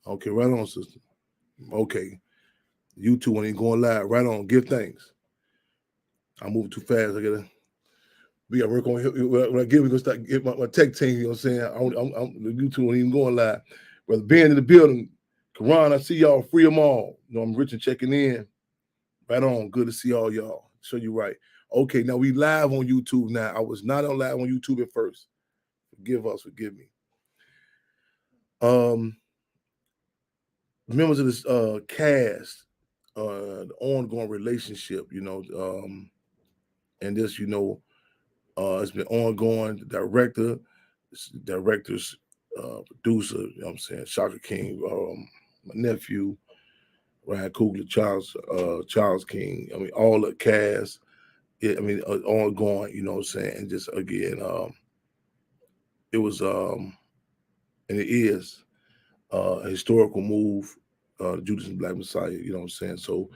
Okay, right on, sister. Okay. YouTube when ain't going live. Right on. Give thanks. I'm moving too fast. We got to work on when I get we gonna start get my tech team, you know what I'm saying? The YouTube ain't even going live. Brother Ben in the building. Karan, I see y'all. Free them all. You know, I'm Richard checking in. Right on. Good to see all y'all. Show you right. Okay, now we live on YouTube now. I was not on live on YouTube at first. Forgive me. Members of this cast, the ongoing relationship, and this, it's been ongoing. The directors, producer, you know what I'm saying, Shaka King, my nephew, Ryan Coogler, Charles King. I mean, all the cast. Ongoing. You know what I'm saying, and just again, it was and it is a historical move. Judas and Black Messiah. You know what I'm saying. So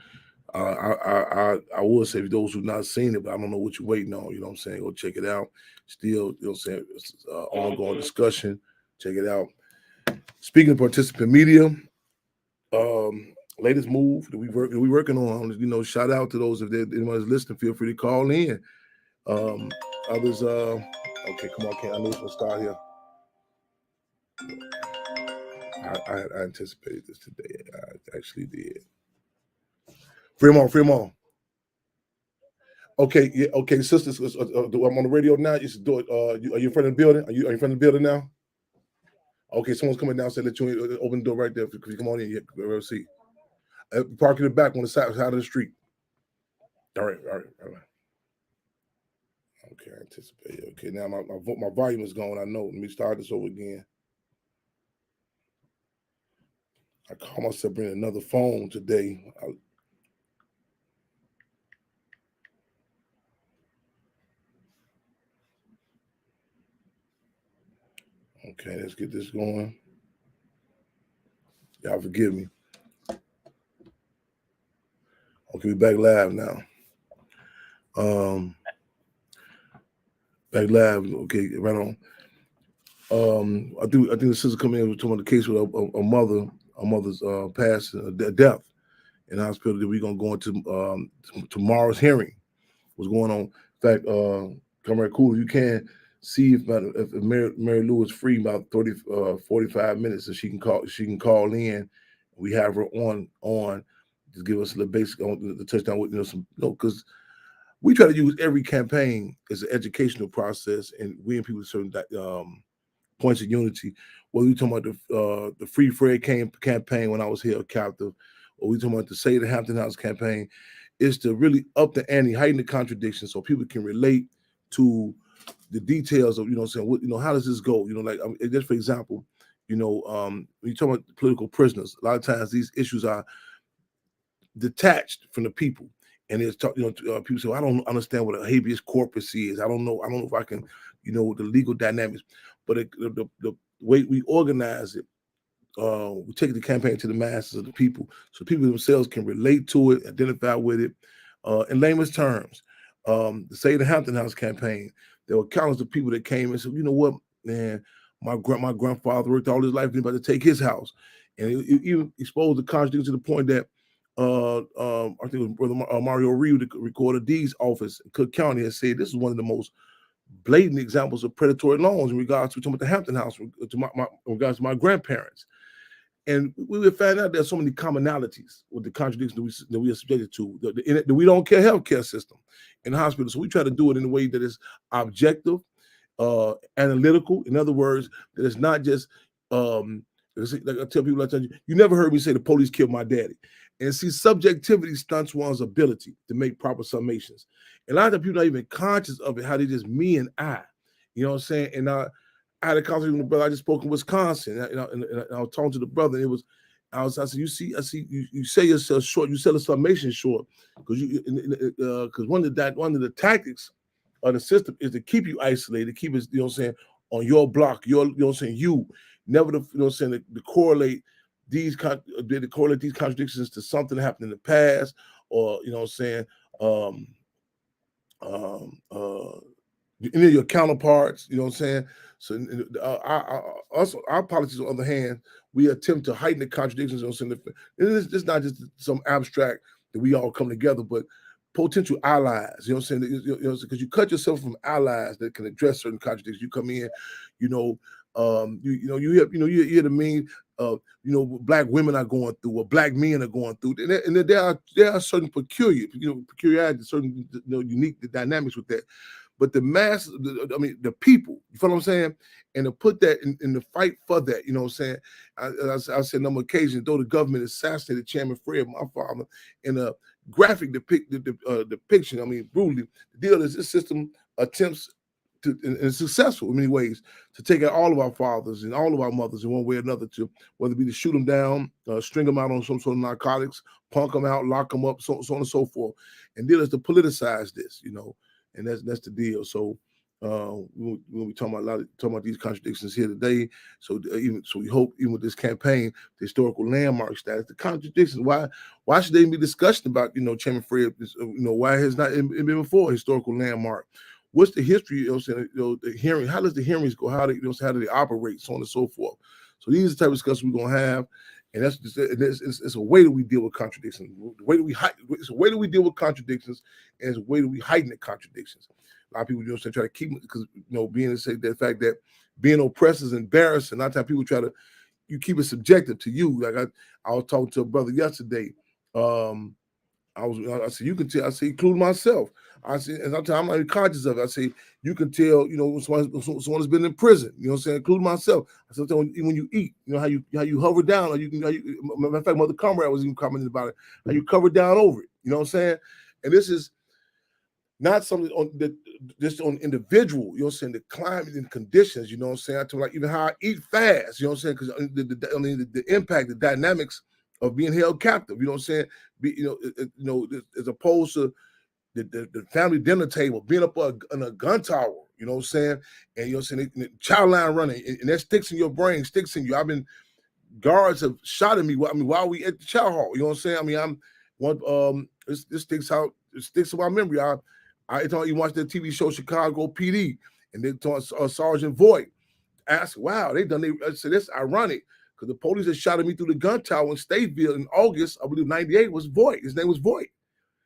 I will say for those who've not seen it, but I don't know what you're waiting on. You know what I'm saying? Go check it out. Still, you know what I'm saying? It's ongoing discussion. Check it out. Speaking of participant media, latest move that we working on. Shout out to those if anyone's listening. Feel free to call in. Others, okay, come on, Ken. I know it's gonna start here. I anticipated this today. I actually did. Free them on. Okay, yeah, okay, sisters. I'm on the radio now. You should do it. Are you in front of the building? Are you in front of the building now? Okay, someone's coming down. Said let you open the door right there. If you come on in, we'll see. Park in the back on the side of the street. All right. Okay, I anticipate. Okay, now my volume is gone. I know. Let me start this over again. I call myself bringing another phone today. Okay, let's get this going. Y'all forgive me. Okay, we back live now. Back live. Okay, right on. I think the sister coming in was talking about the case with a mother's passing, death in the hospital. That we're gonna go into tomorrow's hearing. What's going on? In fact, Comrade Cool, you can see if Mary Lou is free about 45 minutes, so she can call in. We have her on to give us the basic on the touchdown with because we try to use every campaign as an educational process and bring people to certain points of unity. Whether we talking about the Free Fred campaign when I was here captive, or we talking about the Say the Hampton House campaign, is to really up the ante, heighten the contradiction, so people can relate to the details of how does this go? Just for example, when you talk about political prisoners, a lot of times these issues are detached from the people. And it's people say, well, I don't understand what a habeas corpus is. I don't know if I can, the legal dynamics. But the way we organize it, we take the campaign to the masses of the people, so people themselves can relate to it, identify with it, in layman's terms. The Say the Hampton House campaign, there were countless of people that came and said, you know what, man, my grandfather worked all his life, he's about to take his house, and it even exposed the contradiction to the point that I think it was Brother Mario Reed, the Recorder Deeds office in Cook County, has said this is one of the most blatant examples of predatory loans in regards to the Hampton House, in regards to my grandparents. And we would find out there's so many commonalities with the contradictions that we are subjected to. That we don't care healthcare system in the hospital. So we try to do it in a way that is objective, analytical. In other words, that it's not just like I tell people, you never heard me say the police killed my daddy. And see, subjectivity stunts one's ability to make proper summations. And a lot of people are not even conscious of it, how they just me and I. You know what I'm saying? And I had a conversation with the brother. I just spoke in Wisconsin. And I was talking to the brother. And I said, I see, you sell yourself short. You sell a summation short because one of the tactics of the system is to keep you isolated, keep it, on your block. You never to correlate these contradictions to something that happened in the past, or any of your counterparts. So our politics, on the other hand, we attempt to heighten the contradictions. It's not just some abstract that we all come together, but potential allies. You know what I'm saying? Because you cut yourself from allies that can address certain contradictions. You come in, you hear the mean. Black women are going through, or black men are going through, and there are certain peculiarities, certain unique dynamics with that. But the mass, the people, you feel what I'm saying? And to put that in the fight for that, you know what I'm saying? I said on a number of occasions, though the government assassinated Chairman Fred, my father, in a graphic depiction, brutally, the deal is this system attempts to, and is successful in many ways, to take out all of our fathers and all of our mothers in one way or another, to whether it be to shoot them down, string them out on some sort of narcotics, punk them out, lock them up, so on and so forth. And deal is to politicize this, and that's the deal. So we'll be talking about these contradictions here today. So we hope even with this campaign, the historical landmark status, the contradictions. Why should they be discussing about Chairman Fred? Why has not it been before a historical landmark? What's the history? The hearing. How does the hearings go? How do they operate? So on and so forth. So these are the type of discussions we're gonna have. And it's a way that we deal with contradictions. It's a way that we deal with contradictions, and it's a way that we heighten the contradictions. A lot of people try to keep it because the fact that being oppressed is embarrassing. A lot of times people you keep it subjective to you. Like I was talking to a brother yesterday. I said, you can tell. I say, including myself. I said, and I'm not even conscious of it. I say, you can tell, someone's been in prison. You know what I'm saying? Including myself. I said, when you eat, how you hover down, or matter of fact, Mother Comrade was even commenting about it. How you cover down over it. You know what I'm saying? And this is not something just on individual. You know what I'm saying? The climate and conditions. You know what I'm saying? I told like even how I eat fast. You know what I'm saying? Because the impact, the dynamics of being held captive, you know what I'm saying? As opposed to the family dinner table, being up on a gun tower, you know what I'm saying? And you know what I'm saying, child line running, and that sticks in your brain, sticks in you. Guards have shot at me. While we at the chow hall, you know what I'm saying? This sticks out. It sticks in my memory. I thought you watched that TV show Chicago PD, and they told Sergeant Voight. Asked, wow, they done. I said, that's ironic. Because the police that shot at me through the gun tower in Stateville in August, I believe 98, was Voight. His name was Voight.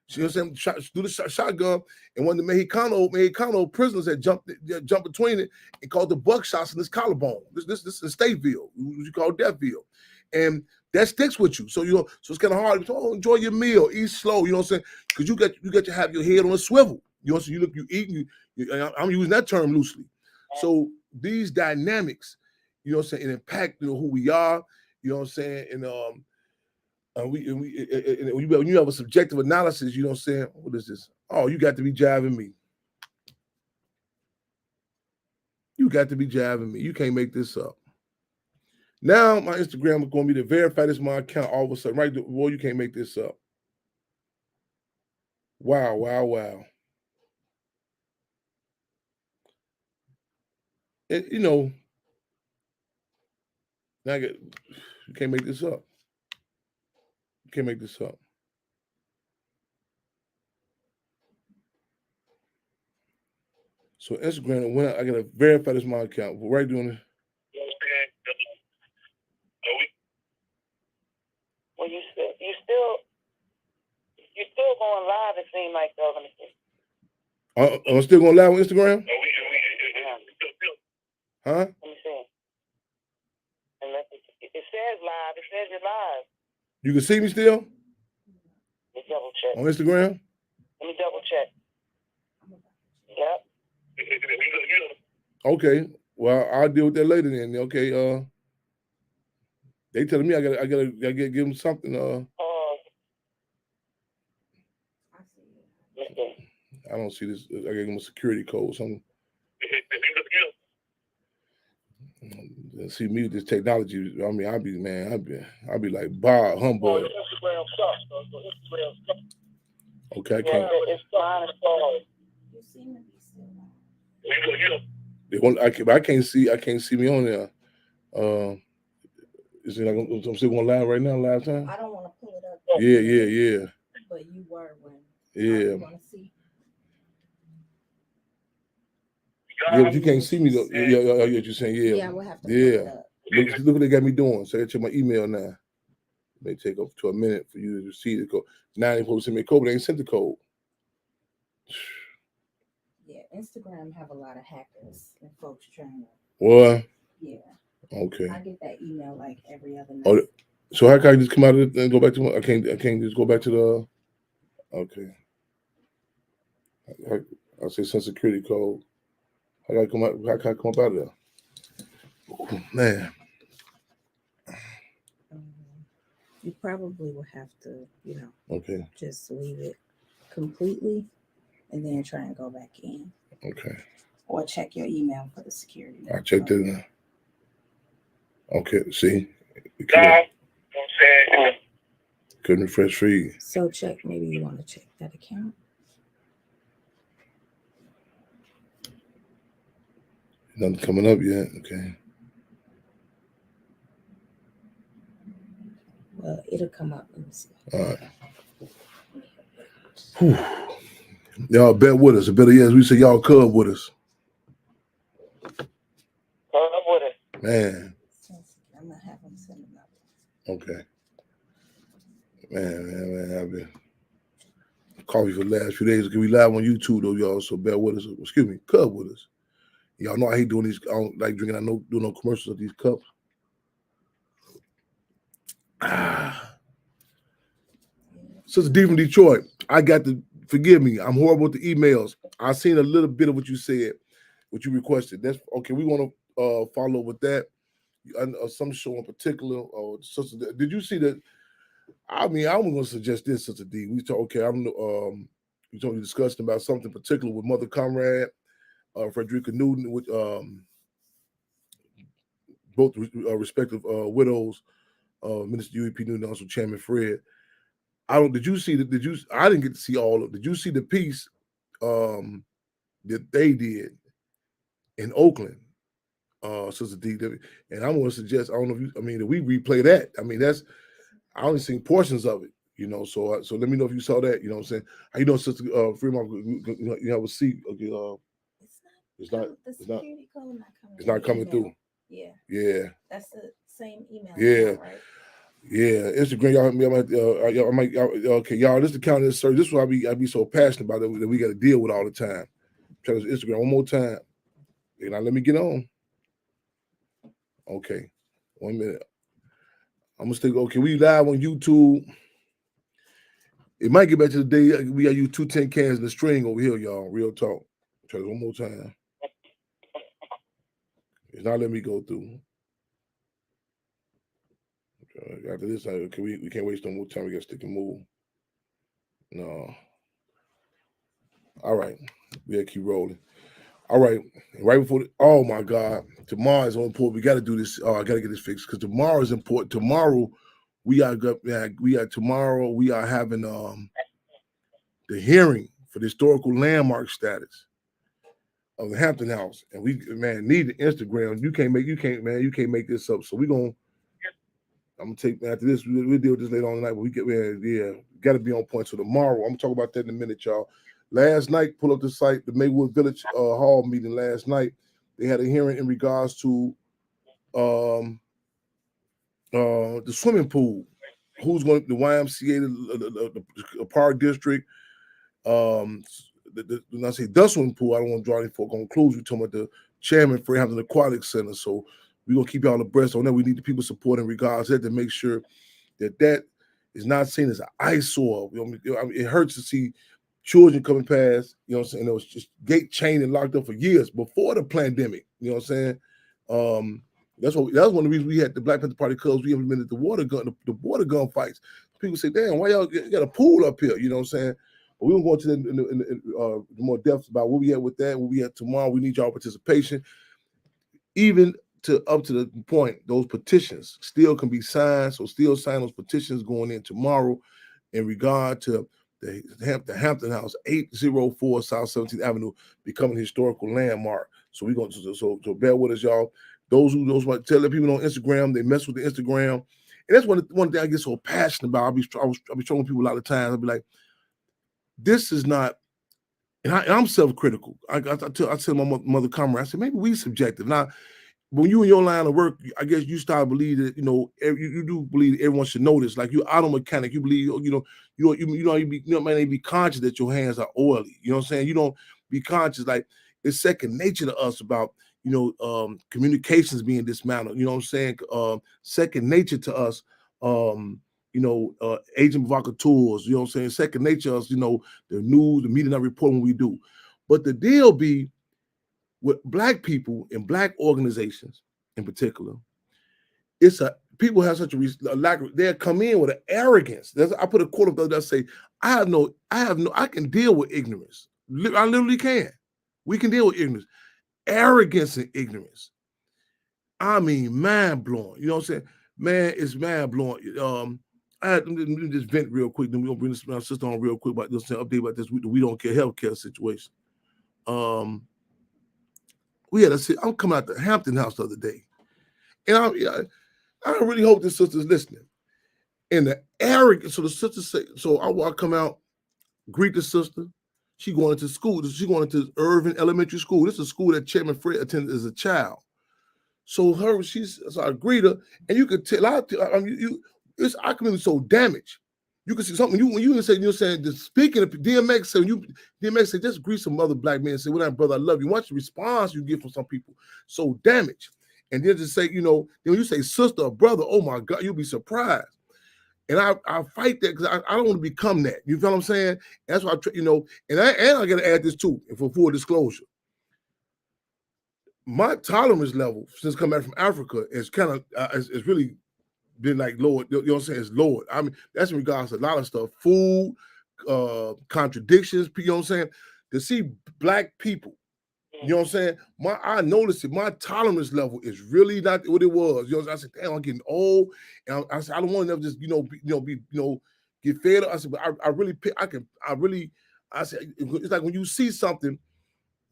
You know what I'm saying? Through the shotgun, and one of the Mexicano prisoners had jumped between it and called the buckshots in his collarbone. This is Stateville, what you call Deathville. And that sticks with you. So so it's kind of hard. Enjoy your meal, eat slow, you know what I'm saying? Because you got to have your head on a swivel. You know, so you eat, I'm using that term loosely. So these dynamics, you know what I'm saying, impact who we are, you know what I'm saying, and when you have a subjective analysis, you know what I'm saying, what is this? Oh, you got to be jiving me. You got to be jiving me. You can't make this up. Now my Instagram is going to be to verify this my account all of a sudden. Right, boy, you can't make this up. Wow. And, now you can't make this up. You can't make this up. So Instagram, when I gotta verify this my account. We're right doing it. Well, you still going live. It seems like though. I'm still going live on Instagram. Huh? Let me see. It says live. It says you're live. You can see me still? Let me double check. On Instagram? Let me double check. Yep. Okay. Well, I'll deal with that later then. Okay. They telling me I gotta give them something. I don't see this. I gotta give them a security code or something. See me with this technology. I mean, I'll be like Bob Humbug. Okay, I can't. I can't see me on there. Is it like I'm still going live right now? Live time? I don't want to pull it up. Yeah. But you were when. Yeah. I want to see. Yeah, but you can't see me though. Yeah, you're saying yeah. Yeah, we'll have to pull it up. Look what they got me doing. So I check my email now. It may take up to a minute for you to receive the code. Now they supposed to send me a code, but they ain't sent the code. Yeah, Instagram have a lot of hackers and folks trying to. What? Yeah. Okay. I get that email like every other night. Oh, so how can I just come out of it and go back to my? I can't just go back to the. Okay. I say send security code. How can I come out? How can I come up out of there? Oh, man. You probably will have to, Okay. just leave it completely and then try and go back in. Okay. Or check your email for the security. I checked it now. Okay. See. Couldn't refresh feed. So check. Maybe you want to check that account. Nothing coming up yet. Okay. Well, it'll come up. Let me see. All right. Whew. Y'all bet with us. Better yes, we say y'all cub with us. Man. I'm gonna have them send them out. Okay. Man. I've been coffee for the last few days. We live on YouTube though, y'all. So bear with us. Excuse me, cub with us. Y'all know I hate doing these. I don't like drinking. I don't do no commercials of these cups. Sister D from Detroit, I got to forgive me. I'm horrible with the emails. I seen a little bit of what you said, what you requested. That's okay. We want to follow with that. Some show in particular. Sister, did you see that? I mean, I'm going to suggest this, Sister D. We talk. Okay, we talking discussing about something particular with Mother Conrad, Frederica Newton, with both respective widows, Minister UEP Newton, and also Chairman Fred. Did you see that? I didn't get to see all of it. Did you see the piece that they did in Oakland, Sister D? And I'm going to suggest, I don't know if we replay that. I mean, I only seen portions of it, so let me know if you saw that, you know what I'm saying? How you doing, Sister Fremont? You have a seat. Okay, it's not coming through. Yeah. That's the same email. Yeah. Account, right? Yeah, Instagram, y'all. Okay, y'all. This account is sir. This is why I be so passionate about it that we got to deal with all the time. Try this Instagram one more time. Now let me get on. Okay, 1 minute. I'm gonna stick. Okay, we live on YouTube. It might get back to the day we got you 210 cans in the string over here, y'all. Real talk. Try this one more time. It's not letting me go through. After this, we can't waste no more time. We got to stick and move. No. All right. We got to keep rolling. All right. Right before oh my God. Tomorrow is so important. We got to do this. I got to get this fixed because tomorrow is important. Tomorrow we are having the hearing for the historical landmark status of the Hampton House. And we need the Instagram. You can't make this up. So I'm gonna take after this. We'll deal with this later on tonight. But we got to be on point. So tomorrow, I'm gonna talk about that in a minute, y'all. Last night, pull up the site, the Maywood Village Hall meeting last night. They had a hearing in regards to the swimming pool. Who's going to the YMCA, the Park District? When I say the swimming pool, I don't want to draw any conclusions. We're talking about the chairman for Hampton Aquatic Center. So we're going to keep y'all abreast on that. We need the people support in regards to that to make sure that is not seen as an eyesore. It hurts to see children coming past, you know what I'm saying? It was just gate chained and locked up for years before the pandemic, you know what I'm saying? That's one of the reasons we had the Black Panther Party clubs. We implemented the water gun fights. People say, damn, why y'all got a pool up here? You know what I'm saying? But we won't go into the more depth about where we at with that, where we at tomorrow. We need y'all participation. Even up to the point, those petitions still can be signed. So still sign those petitions going in tomorrow in regard to the Hampton House, 804 South 17th Avenue, becoming a historical landmark. So we're going to so bear with us, y'all. Those want to tell the people on Instagram, they mess with the Instagram. And that's one thing I get so passionate about. I'll be showing people a lot of times. I'll be like, this is not, and I'm self-critical. I tell my mother Comrade, I said, maybe we subjective. Now, when you in your line of work, I guess you start to believe that you do believe everyone should know this. Like you auto mechanic, you believe you might not be conscious that your hands are oily. You know what I'm saying? You don't be conscious like it's second nature to us about communications being dismantled. You know what I'm saying? Second nature to us. Agent provocateurs. You know what I'm saying? Second nature to us. The news, the media, and reporting we do. But the deal be with Black people and Black organizations in particular, people have such a lack of, they come in with an arrogance. I put a quote up there that say, I can deal with ignorance. I literally can. We can deal with ignorance. Arrogance and ignorance. I mean, mind blowing. You know what I'm saying? Man, it's mind blowing. Let me just vent real quick. Then we're gonna bring this my sister on real quick about this update about this. We don't care healthcare situation. I'm coming out the Hampton House the other day, and I really hope this sister's listening. And the arrogance, so the sister say, so I come out, greet the sister. She going into school. She going into Irving Elementary School. This is a school that Chairman Fred attended as a child. So I greet her, and you could tell. Our community so damaged. You can see something you're saying. Speaking of DMX, DMX said just greet some other Black men and say, "Well, that brother, I love you." Watch the response you get from some people. So damaged, and then just say, then when you say sister or brother, oh my God, you'll be surprised. And I fight that because I don't want to become that. You feel what I'm saying? That's why and I got to add this too, for full disclosure. My tolerance level since coming back from Africa is kind of it's really been like lowered. You know what I'm saying? It's lowered. I mean, that's in regards to a lot of stuff, food, contradictions. You know what I'm saying? To see Black people, you know what I'm saying? I noticed it. My tolerance level is really not what it was. You know, I said, damn, I'm getting old, and I said, I don't want to just get fed up. I said, but I said, it's like when you see something,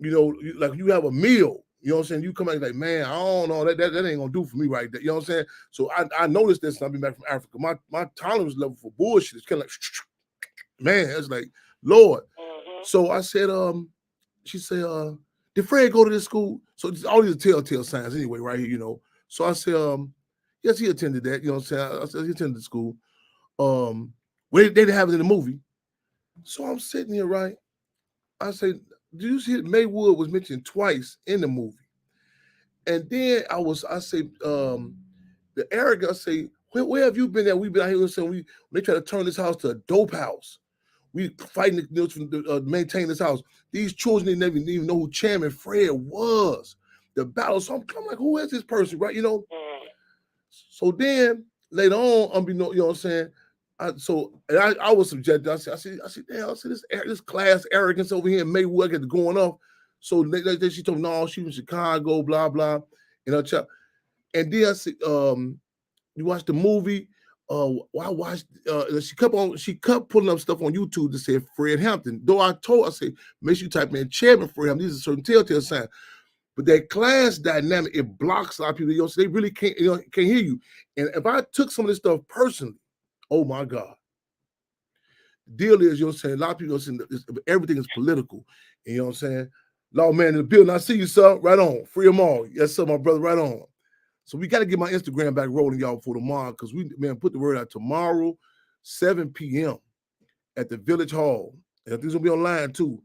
like you have a meal. You know what I'm saying? You come out like, man, I don't know, that ain't gonna do for me right there. You know what I'm saying? So I noticed this when I've been back from Africa. My tolerance level for bullshit is kind of like, man, it's like, Lord. So I said, she said, did Fred go to this school? So all these are telltale signs anyway, right here, So I said, yes, he attended that. You know what I'm saying? I said he attended the school. They didn't have it in the movie. So I'm sitting here, right? I said, do you see that Maywood was mentioned twice in the movie? And then I say, the arrogance, I say, where have you been at? We've been out here saying they try to turn this house to a dope house. We fighting to maintain this house. These children didn't even know who Chairman Fred was. The battle. So I'm like, who is this person, right? So then later on, you know what I'm saying? I was subjected. I said, damn, this class arrogance over here in Maywood get going off. So then she told me, no, she was in Chicago, blah, blah. And then I said, you watched the movie. I watched. She kept pulling up stuff on YouTube to say Fred Hampton. Though I said, make sure you type in Chairman Fred Hampton. These are certain telltale signs. But that class dynamic, it blocks a lot of people. So they really can't hear you. And if I took some of this stuff personally, oh my God. The deal is, saying, a lot of people saying everything is political. And you know what I'm saying? Law man in the building. I see you, sir. Right on. Free them all. Yes, sir, my brother. Right on. So we got to get my Instagram back rolling, y'all, for tomorrow, because we put the word out tomorrow, 7 p.m. at the Village Hall. And this will be online too.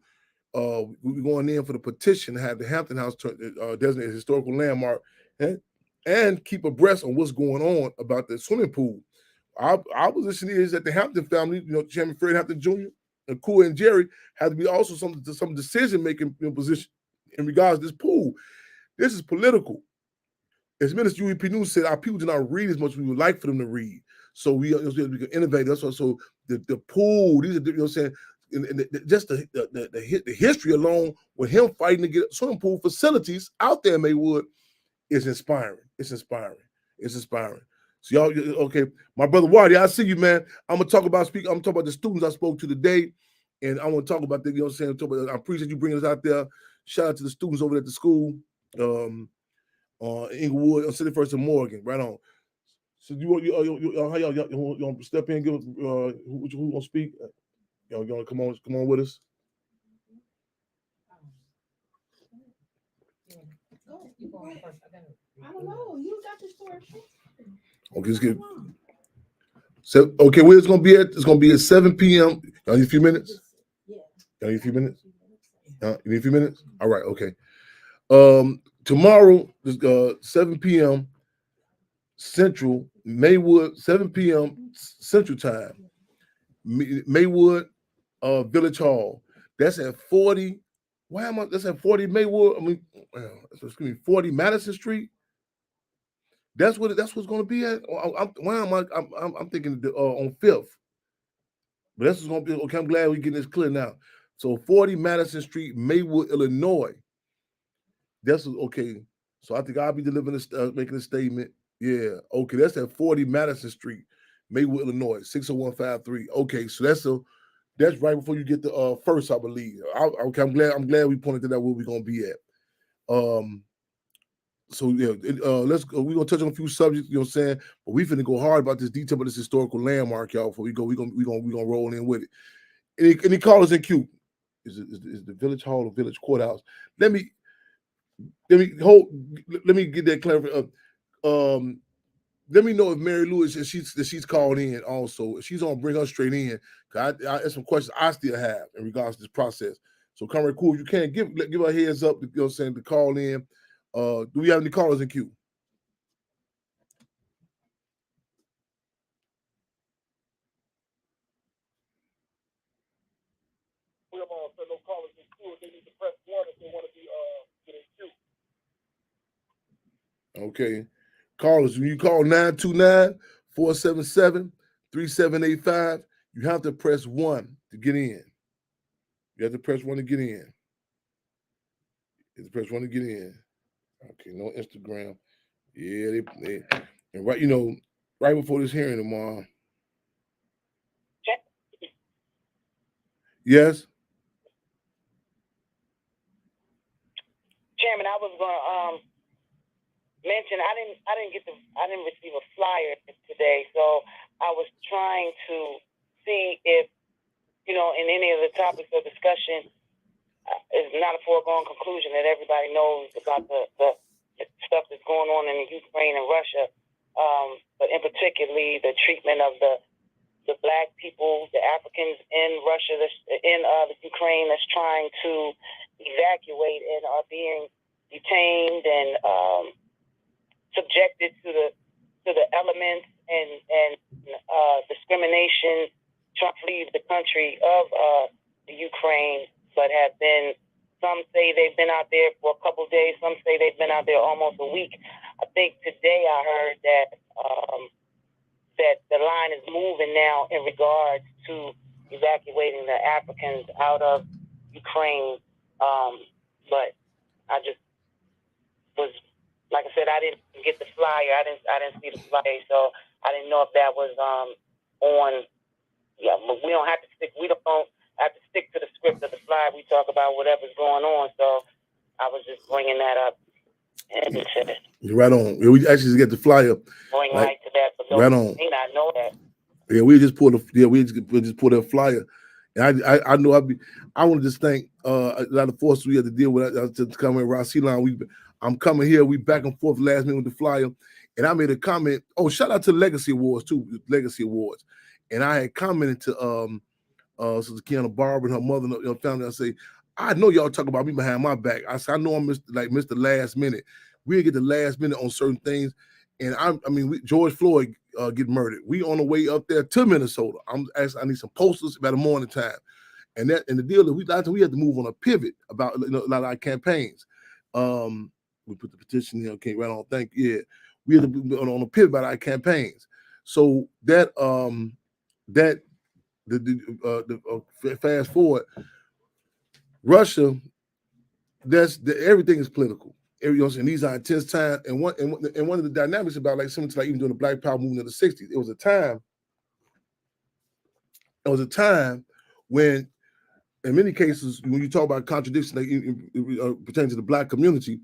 We'll be going in for the petition to have the Hampton House designated historical landmark and keep abreast on what's going on about the swimming pool. Our position is that the Hampton family, Chairman Fred Hampton Jr. and Cool and Jerry have to be also some decision-making position in regards to this pool. This is political. As Minister UEP News said, our people do not read as much as we would like for them to read. So we can innovate. That's why. So the pool, these are, you know what I'm saying, and just the history alone with him fighting to get swimming pool facilities out there in Maywood is inspiring. It's inspiring. It's inspiring. So y'all, okay, my brother Waddy, I see you, man. I'm gonna talk about the students I spoke to today, and I want to talk about the, you know what I'm saying. I appreciate you bringing us out there. Shout out to the students over at the school. Inglewood, on 61st and Morgan, right on. So you want to step in and give us who gonna speak? You want to come on with us? I don't know. You got the store. Okay, let's get. So, okay, where it's gonna be at? It's gonna be at 7 p.m. Y'all need a few minutes? Yeah. Y'all need a few minutes? You need a few minutes? All right, okay. Tomorrow, 7 p.m. Central, Maywood, 7 p.m. Central Time, Maywood, Village Hall. That's at 40. Why am I? That's at 40 Maywood. I mean, excuse me, 40 Madison Street. That's what's going to be at. Why am I? I'm thinking on 5th. But that's what's going to be. Okay, I'm glad we're getting this clear now. So 40 Madison Street, Maywood, Illinois. That's okay. So I think I'll be delivering making a statement. Yeah. Okay, that's at 40 Madison Street, Maywood, Illinois, 60153. Okay, so that's right before you get the first, I believe. Okay, I'm glad we pointed that out where we're gonna be at. So yeah, let's go. We're gonna touch on a few subjects, you know what I'm saying? But we finna go hard about this detail about this historical landmark, y'all. Before we go, we're gonna roll in with it. Any callers in queue? Is the Village Hall or Village Courthouse? Let me get that clarified. Let me know if Mary Lewis she's called in also. If she's on, bring her straight in. Cause I have some questions I still have in regards to this process. So Conrad, cool. You can't give her a heads up. You know what I'm saying, to call in. Do we have any callers in queue? We have no callers in queue. They need to press 1 if they want to be get in queue. Okay. Callers, when you call 929-477-3785, you have to press 1 to get in. You have to press 1 to get in. You have to press 1 to get in. Okay, no Instagram. Yeah, they and right, right before this hearing tomorrow. Yes. Chairman, I was gonna mention I didn't receive a flyer today, so I was trying to see if in any of the topics of discussion, it's not a foregone conclusion that everybody knows about the stuff that's going on in Ukraine and Russia, but in particularly the treatment of the Black people, the Africans in Russia, in the Ukraine that's trying to evacuate and are being detained and subjected to the elements and discrimination, trying to leave the country of the Ukraine, but have been. Some say they've been out there for a couple of days. Some say they've been out there almost a week. I think today I heard that that the line is moving now in regards to evacuating the Africans out of Ukraine. But I just was, like I said, I didn't get the flyer. I didn't see the flyer, so I didn't know if that was on. Yeah, but we don't have to stick. We don't have to stick to the script of the flyer. We talk about whatever's going on. So I was just bringing that up. You're right on. We actually get the flyer. Going right to that, but right on. May not know that. Yeah, we just pulled a flyer. And I know I want to just thank a lot of forces we had to deal with to come in around C-Line. I'm coming here. We back and forth last minute with the flyer. And I made a comment. Oh, shout out to Legacy Awards too. Legacy Awards. And I had commented to Sister Kiana Barber and her mother, family. I say, I know y'all talk about me behind my back. I said, I know I'm Mr. Last Minute. We get the last minute on certain things. And George Floyd get murdered. We on the way up there to Minnesota. I need some posters about the morning time. And the deal is we had to move on a pivot about a lot of our campaigns. We put the petition here, okay, right on. We had to be on a pivot about our campaigns. So that fast forward, Russia, everything is political. And these are intense times. And one of the dynamics about similar to even during the Black Power movement of the 60s, it was a time when, in many cases, when you talk about contradictions pertaining to the Black community,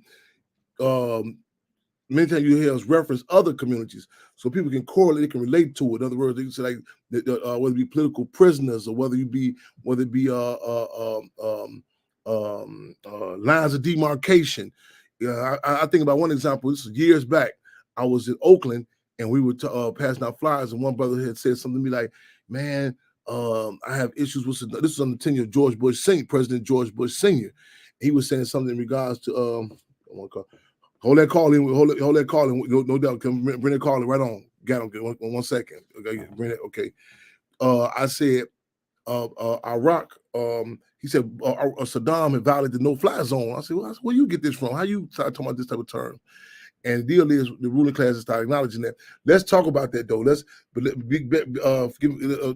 many times you hear us reference other communities so people can correlate, they can relate to it. In other words, they can say whether it be political prisoners or whether it be lines of demarcation. Yeah, I think about one example. This is years back. I was in Oakland and we were passing out flyers, and one brother had said something to me like, "Man, I have issues with this is on the tenure of George Bush Senior, President George Bush Senior." He was saying something in regards to hold that call in, hold that call in, no doubt. Come bring that call in right on. Got him. One second. Okay, bring it. Okay. I said Iraq. He said Saddam had violated the no-fly zone. I said, well, where you get this from? How you talking about this type of term? And the deal is the ruling classes start acknowledging that. Let's talk about that though. We're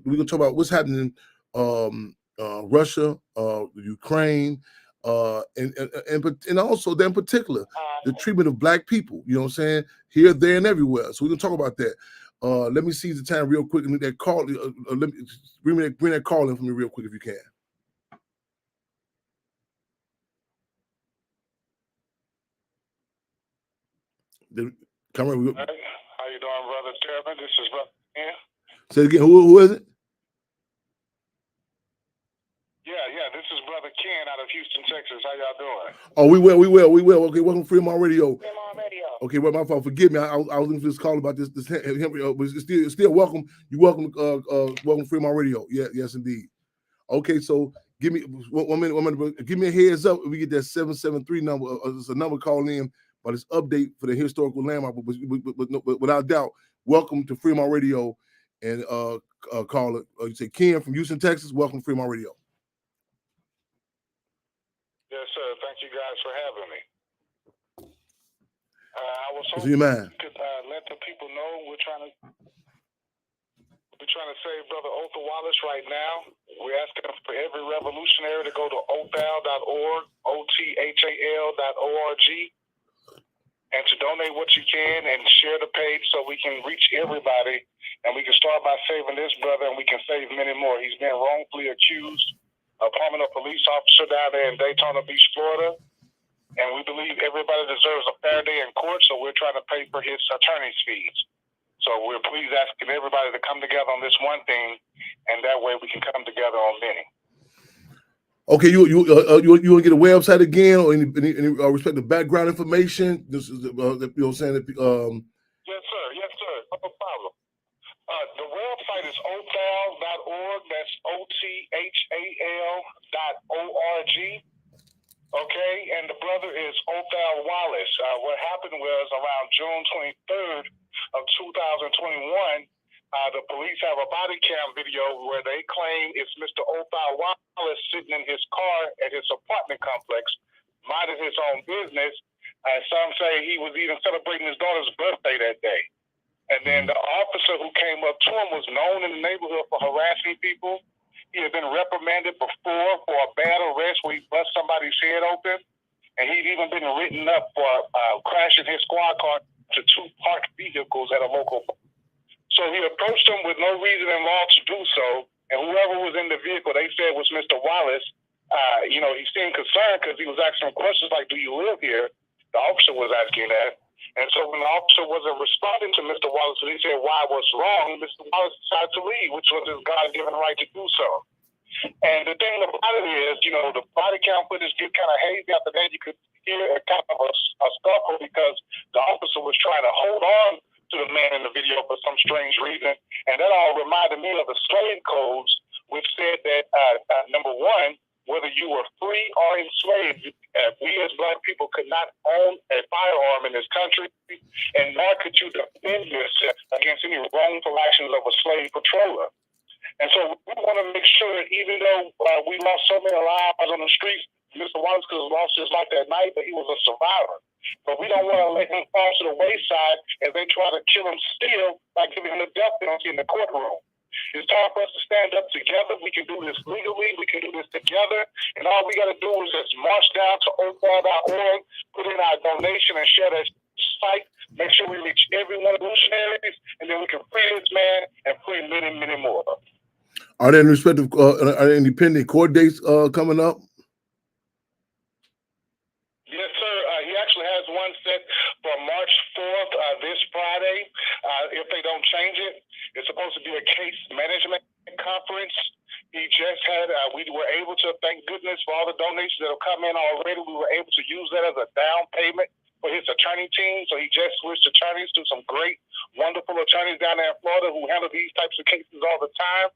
gonna talk about what's happening in Russia, Ukraine, and also in particular the treatment of Black people. You know what I'm saying? Here, there, and everywhere. So we're gonna talk about that. Let me seize the time real quick and that call. Let me bring that call in for me real quick if you can. How you doing, brother Chairman? This is brother Ken. Say it again. Who is it? Yeah. This is brother Ken out of Houston, Texas. How y'all doing? Oh, we will. Okay, welcome to Fremont Radio. Fremont Radio. Okay, well, my fault. Forgive me. I was looking for this call about this. But it's still welcome. You're welcome. Welcome to Fremont Radio. Yeah, yes, indeed. Okay, so give me one minute. Give me a heads up. If we get that 773 number. It's a number calling in, but it's update for the historical landmark. But without doubt, welcome to Fremont Radio. And call it. You say Ken from Houston, Texas. Welcome to Fremont Radio. Yes, sir. Thank you guys for having me. I was What's in your mind? To let the people know we're trying to save Brother Otha Wallace right now. We're asking for every revolutionary to go to othal.org, othal.org, and to donate what you can and share the page so we can reach everybody, and we can start by saving this brother, and we can save many more. He's been wrongfully accused of harming a police officer down there in Daytona Beach, Florida, and we believe everybody deserves a fair day in court, so we're trying to pay for his attorney's fees. So we're please asking everybody to come together on this one thing, and that way we can come together on many. Okay, you want to get a website again, or any respective background information? This is you know what I'm saying. Yes, sir. No problem. The website is othal.org. That's othal.org. Okay, and the brother is Othal Wallace. What happened was around June 23rd of 2021, the police have a body cam video where they claim it's Mr. Othal Wallace sitting in his car at his apartment complex, minding his own business. Some say he was even celebrating his daughter's birthday that day. And then the officer who came up to him was known in the neighborhood for harassing people. He had been reprimanded before for a bad arrest where he bust somebody's head open. And he'd even been written up for crashing his squad car to two parked vehicles at a local bar. So he approached him with no reason involved to do so. And whoever was in the vehicle, they said was Mr. Wallace. He seemed concerned because he was asking questions like, do you live here? The officer was asking that. And so when the officer wasn't responding to Mr. Wallace, he said, why, what's wrong? Mr. Wallace decided to leave, which was his God-given right to do so. And the thing about it is, the body cam footage get kind of hazy after that. You could hear a kind of a scuffle because the officer was trying to hold on to the man in the video for some strange reason. And that all reminded me of the slave codes, which said that, number one, whether you were free or enslaved, we as Black people could not own a firearm in this country, and nor could you defend yourself against any wrongful actions of a slave patroller. And so we want to make sure that even though we lost so many lives on the streets, Mr. Wallace could have lost his life that night, but he was a survivor. But we don't want to let him fall to the wayside as they try to kill him still by giving him the death penalty in the courtroom. It's time for us to stand up together. We can do this legally. We can do this together. And all we got to do is just march down to othal.org, put in our donation, and share that site. Make sure we reach every one of those revolutionaries, and then we can free this man and free many, many more. Are there any respective independent court dates coming up? Yes, sir. He actually has one set for March 4th, this Friday. If they don't change it, it's supposed to be a case management conference. He just had, we were able to, thank goodness for all the donations that have come in already. We were able to use that as a down payment for his attorney team. So he just switched attorneys to some great, wonderful attorneys down there in Florida who handle these types of cases all the time.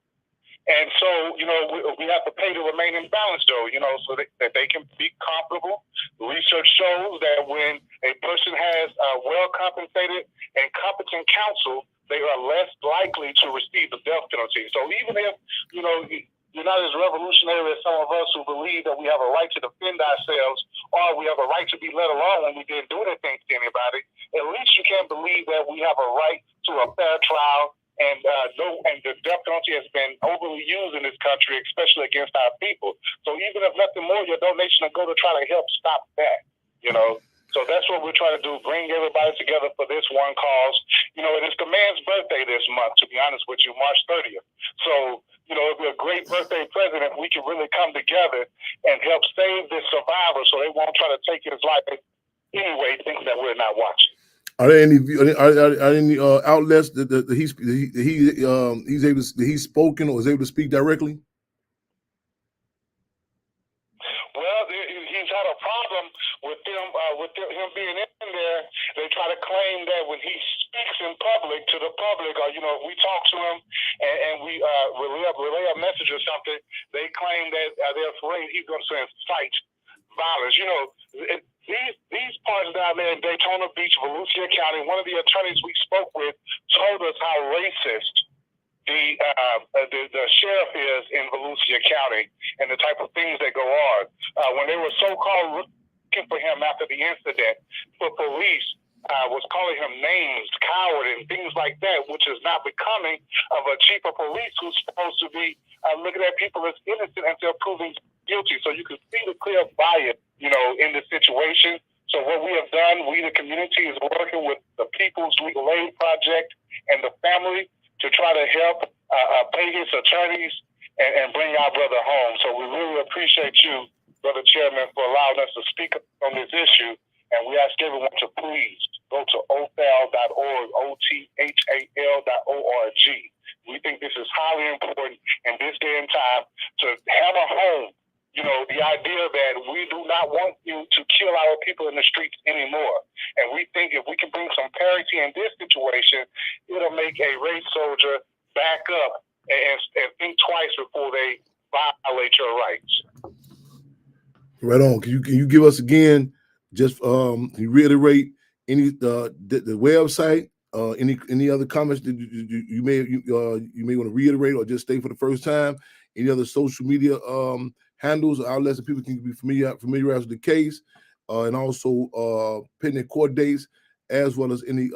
And so, we have to pay the remaining balance, though, so that they can be comfortable. Research shows that when a person has well-compensated and competent counsel, they are less likely to receive the death penalty. So even if, you're not as revolutionary as some of us who believe that we have a right to defend ourselves or we have a right to be let alone when we didn't do anything to anybody, at least you can believe that we have a right to a fair trial. And the death penalty has been overly used in this country, especially against our people. So even if nothing more, your donation will go to try to help stop that, So that's what we're trying to do, bring everybody together for this one cause. And it's the man's birthday this month, to be honest with you, March 30th. So, it'd be a great birthday present if we can really come together and help save this survivor so they won't try to take his life anyway, thinking that we're not watching. Are there any outlets that he's spoken or is able to speak directly? Well, he's had a problem with him being in there. They try to claim that when he speaks in public to the public, or if we talk to him and we relay a message or something, they claim that they're afraid he's going to incite violence. These parts down there in Daytona Beach, Volusia County, one of the attorneys we spoke with told us how racist the sheriff is in Volusia County and the type of things that go on. When they were so-called looking for him after the incident, the police was calling him names, coward, and things like that, which is not becoming of a chief of police who's supposed to be looking at people as innocent until proven guilty. So you can see the clear bias, in the situation. So what we have done, we the community is working with the People's Legal Aid Project and the family to try to help pay his attorneys and bring our brother home. So we really appreciate you, Brother Chairman, for allowing us to speak on this issue. And we ask everyone to please go to othal.org, othal.org. We think this is highly important in this day and time to hammer home, the idea that we do not want you to kill our people in the streets anymore. And we think if we can bring some parity in this situation, it'll make a race soldier back up and think twice before they violate your rights. Right on. Can you give us again, just can you reiterate any the website, any other comments that you may want to reiterate or just stay for the first time? Any other social media handles or outlets that people can be familiarized with the case, and also pending court dates, as well as any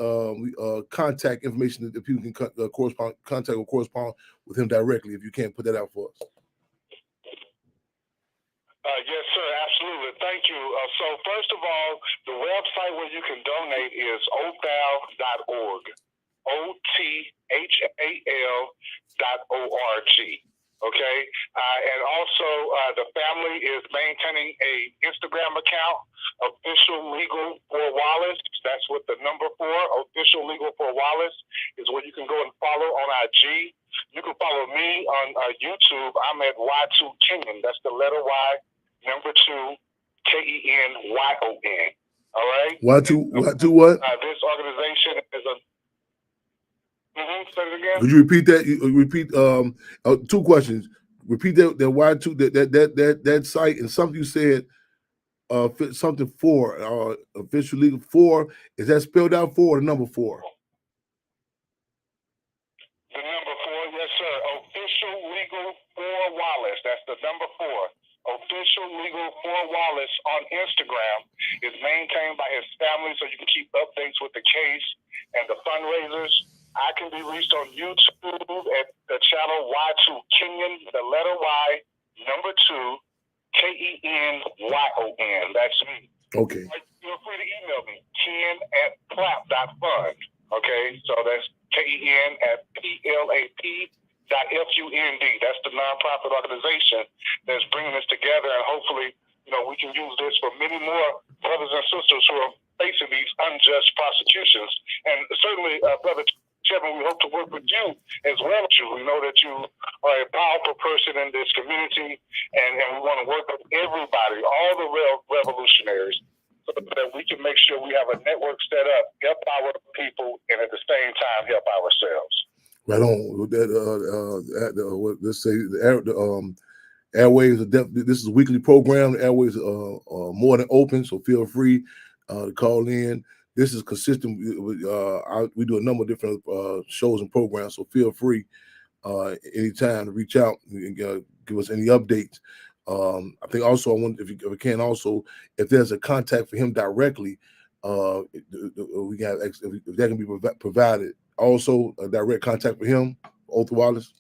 contact information that people can contact or correspond with him directly, if you can't put that out for us. Yes, sir, absolutely. Thank you. So first of all, the website where you can donate is othal.org, othal.org. Okay, and also the family is maintaining a Instagram account, Official Legal for Wallace. That's with the number 4, Official Legal for Wallace, is where you can go and follow on IG. You can follow me on YouTube. I'm at Y2 Kenyon. That's the letter Y, number 2, KENYON. All right. Y2 what? This organization is a. Say it again. Could you repeat that? Repeat 2 questions. Repeat that Y2 that site, and something you said something 4 Official Legal 4. Is that spelled out 4 or the number 4? The number 4, yes, sir. Official Legal for Wallace. That's the number 4. Official Legal for Wallace on Instagram is maintained by his family, so you can keep updates with the case and the fundraisers. I can be reached on YouTube at the channel Y2 Kenyon, the letter Y, number 2, KENYON. That's me. Okay. Feel free to email me, ken@plap.fund. Okay, so that's KEN@PLAP.FUND. That's the nonprofit organization that's bringing us together, and hopefully, we can use this for many more brothers and sisters who are facing these unjust prosecutions. And certainly, Brother Chairman, we hope to work with you as well as you. We know that you are a powerful person in this community, and we want to work with everybody, all the revolutionaries, so that we can make sure we have a network set up, help our people, and at the same time help ourselves. Right on. Let's say the airwaves are this is a weekly program. The airwaves are more than open, so feel free to call in. This is consistent. We do a number of different shows and programs, so feel free anytime to reach out and give us any updates. I think also I want if there's a contact for him directly, we got if that can be provided. Also, a direct contact for him, Arthur Wallace.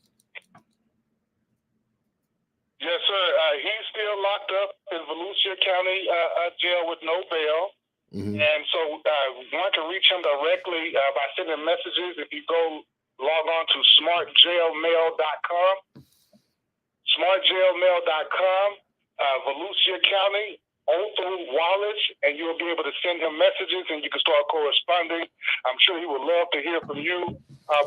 Yes, sir. He's still locked up in Volusia County jail with no bail. Mm-hmm. And so one can reach him directly by sending messages. If you go log on to smartjailmail.com, Volusia County, Arthur Wallace, and you'll be able to send him messages and you can start corresponding. I'm sure he would love to hear from you,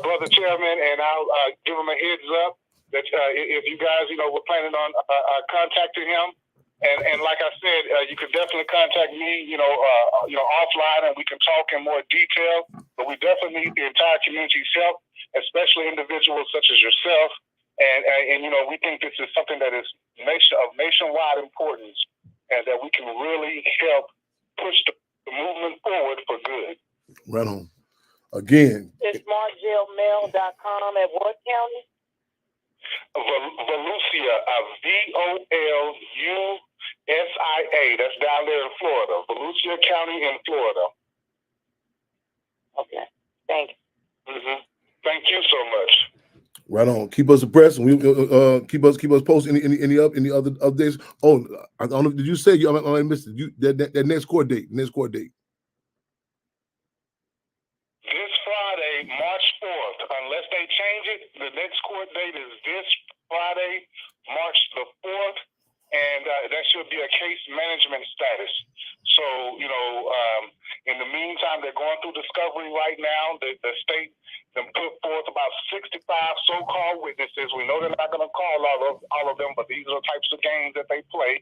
Brother Chairman, and I'll give him a heads up that if you guys, we're planning on contacting him. And like I said, you can definitely contact me, offline, and we can talk in more detail. But we definitely need the entire community's help, especially individuals such as yourself. And we think this is something that is of nationwide importance, and that we can really help push the movement forward for good. Right on. Again, it's smartjailmail.com at what county? Volusia, VOLUSIA. That's down there in Florida. Volusia County in Florida. Okay. Thank you. Mm-hmm. Thank you so much. Right on. Keep us abreast, and we keep us posted. Any other updates? Oh, I don't know. Did you say I missed it? That next court date? This Friday, March 4th. Unless they change it, the next court date is this Friday, March the 4th, and that should be a case management status. So, in the meantime, they're going through discovery right now. The state then put forth about 65 so-called witnesses. We know they're not going to call all of them, but these are the types of games that they play.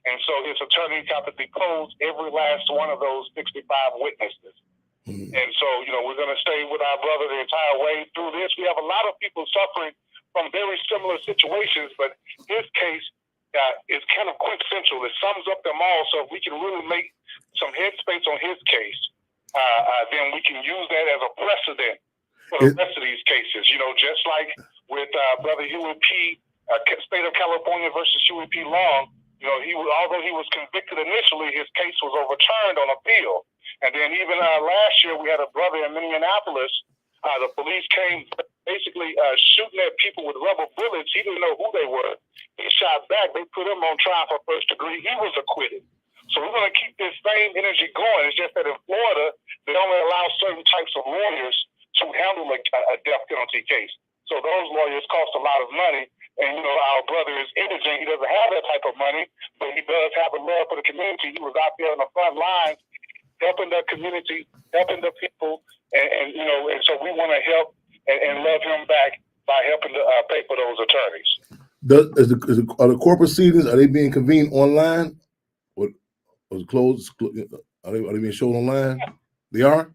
And so his attorneys have to depose every last one of those 65 witnesses. Mm-hmm. And so, we're going to stay with our brother the entire way through this. We have a lot of people suffering from very similar situations, but his case is kind of quintessential. It sums up them all. So if we can really make some headspace on his case, then we can use that as a precedent for the rest of these cases. Just like with Brother Huey P., State of California versus Huey P. Long, although he was convicted initially, his case was overturned on appeal. And then even last year, we had a brother in Minneapolis. The police came basically shooting at people with rubber bullets. He didn't know who they were. He shot back. They put him on trial for first degree. He was acquitted. So we're going to keep this same energy going. It's just that in Florida, they only allow certain types of lawyers to handle a death penalty case. So those lawyers cost a lot of money. And, our brother is indigent. He doesn't have that type of money, but he does have a love for the community. He was out there on the front lines, helping the community, helping the people. And so we want to help and love him back by helping to pay for those attorneys. Are the court proceedings, are they being convened online? Or was it closed? Are they being shown online? They are?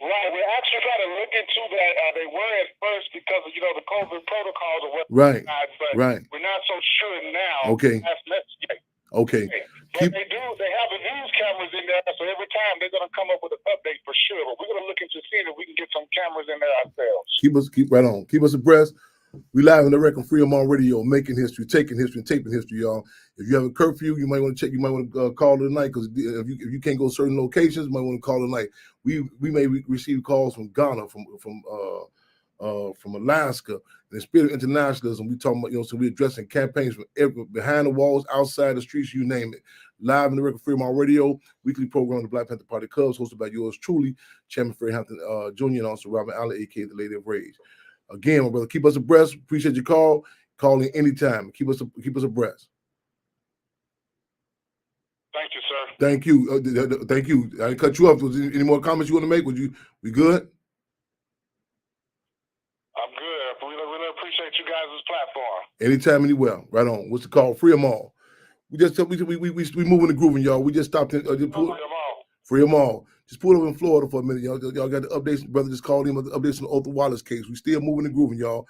Right. We're actually trying to look into that. They were at first because of, the COVID protocols or whatnot. Right. But we're not so sure now. Okay. Okay. But they have the news cameras in there, so every time they're going to come up with an update for sure. But we're going to look into seeing if we can get some cameras in there ourselves. Keep right on. Keep us abreast. We live in the Record Freedom on Radio, making history, taking history, and taping history, y'all. If you have a curfew, you might want to check. You might want to call tonight, because if you can't go to certain locations, you might want to call tonight. We may receive calls from Ghana, from Alaska, and the spirit of internationalism. We talking about, so we're addressing campaigns from behind the walls, outside the streets, you name it. Live in the Record Freedom on Radio, weekly program of the Black Panther Party Cubs, hosted by yours truly, Chairman Fred Hampton Jr., and also Robin Allen, aka the Lady of Rage. Again, my brother, keep us abreast. Appreciate your call. Call in anytime. Keep us abreast. Thank you, sir. Thank you. Thank you. I didn't cut you off. Was there any more comments you want to make? We good? appreciate you guys' platform. Anytime, anywhere. Right on. What's it called? Free them all. We moving and grooving, y'all. We just stopped in. Free them all. Just pull up in Florida for a minute, y'all. Y'all got the updates. Brother just called him. Updates on the Otha Wallace case. We still moving and grooving, y'all.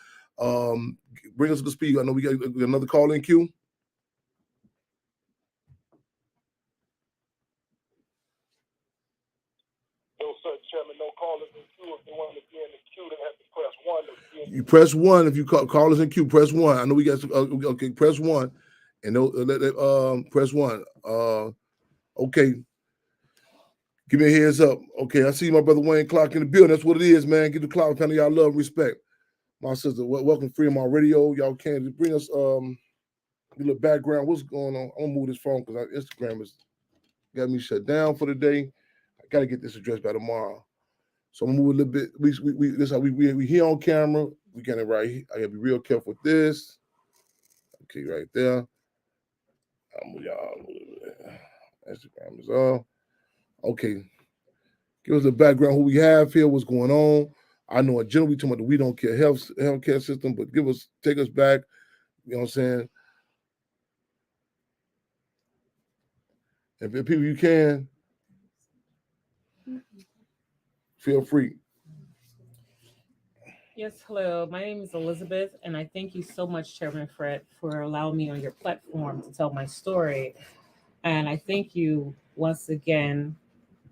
Bring us to the speed. I know we got another call in queue. No, sir, Chairman. No callers in queue. If they want to be in the queue, they have to press 1. You press 1 if you call us in queue. Press 1. I know we got some. Okay, press 1, and press 1. Okay. Give me a heads up. Okay, I see my brother Wayne Clark in the building. That's what it is, man. Give the Clark family y'all love and respect. My sister, welcome Freedom on Radio. Y'all can just bring us a little background. What's going on? I'm gonna move this phone because Instagram has got me shut down for the day. I gotta get this addressed by tomorrow. So I'm gonna move a little bit. This how we here on camera. We got it right here. I gotta be real careful with this. Okay, right there. I'm move y'all a little bit. Instagram is off. Okay. Give us a background who we have here, what's going on. I know in general we talking about the We Don't Care healthcare system, but take us back. You know what I'm saying? If people you can, feel free. Yes, hello. My name is Elizabeth, and I thank you so much, Chairman Fred, for allowing me on your platform to tell my story. And I thank you once again,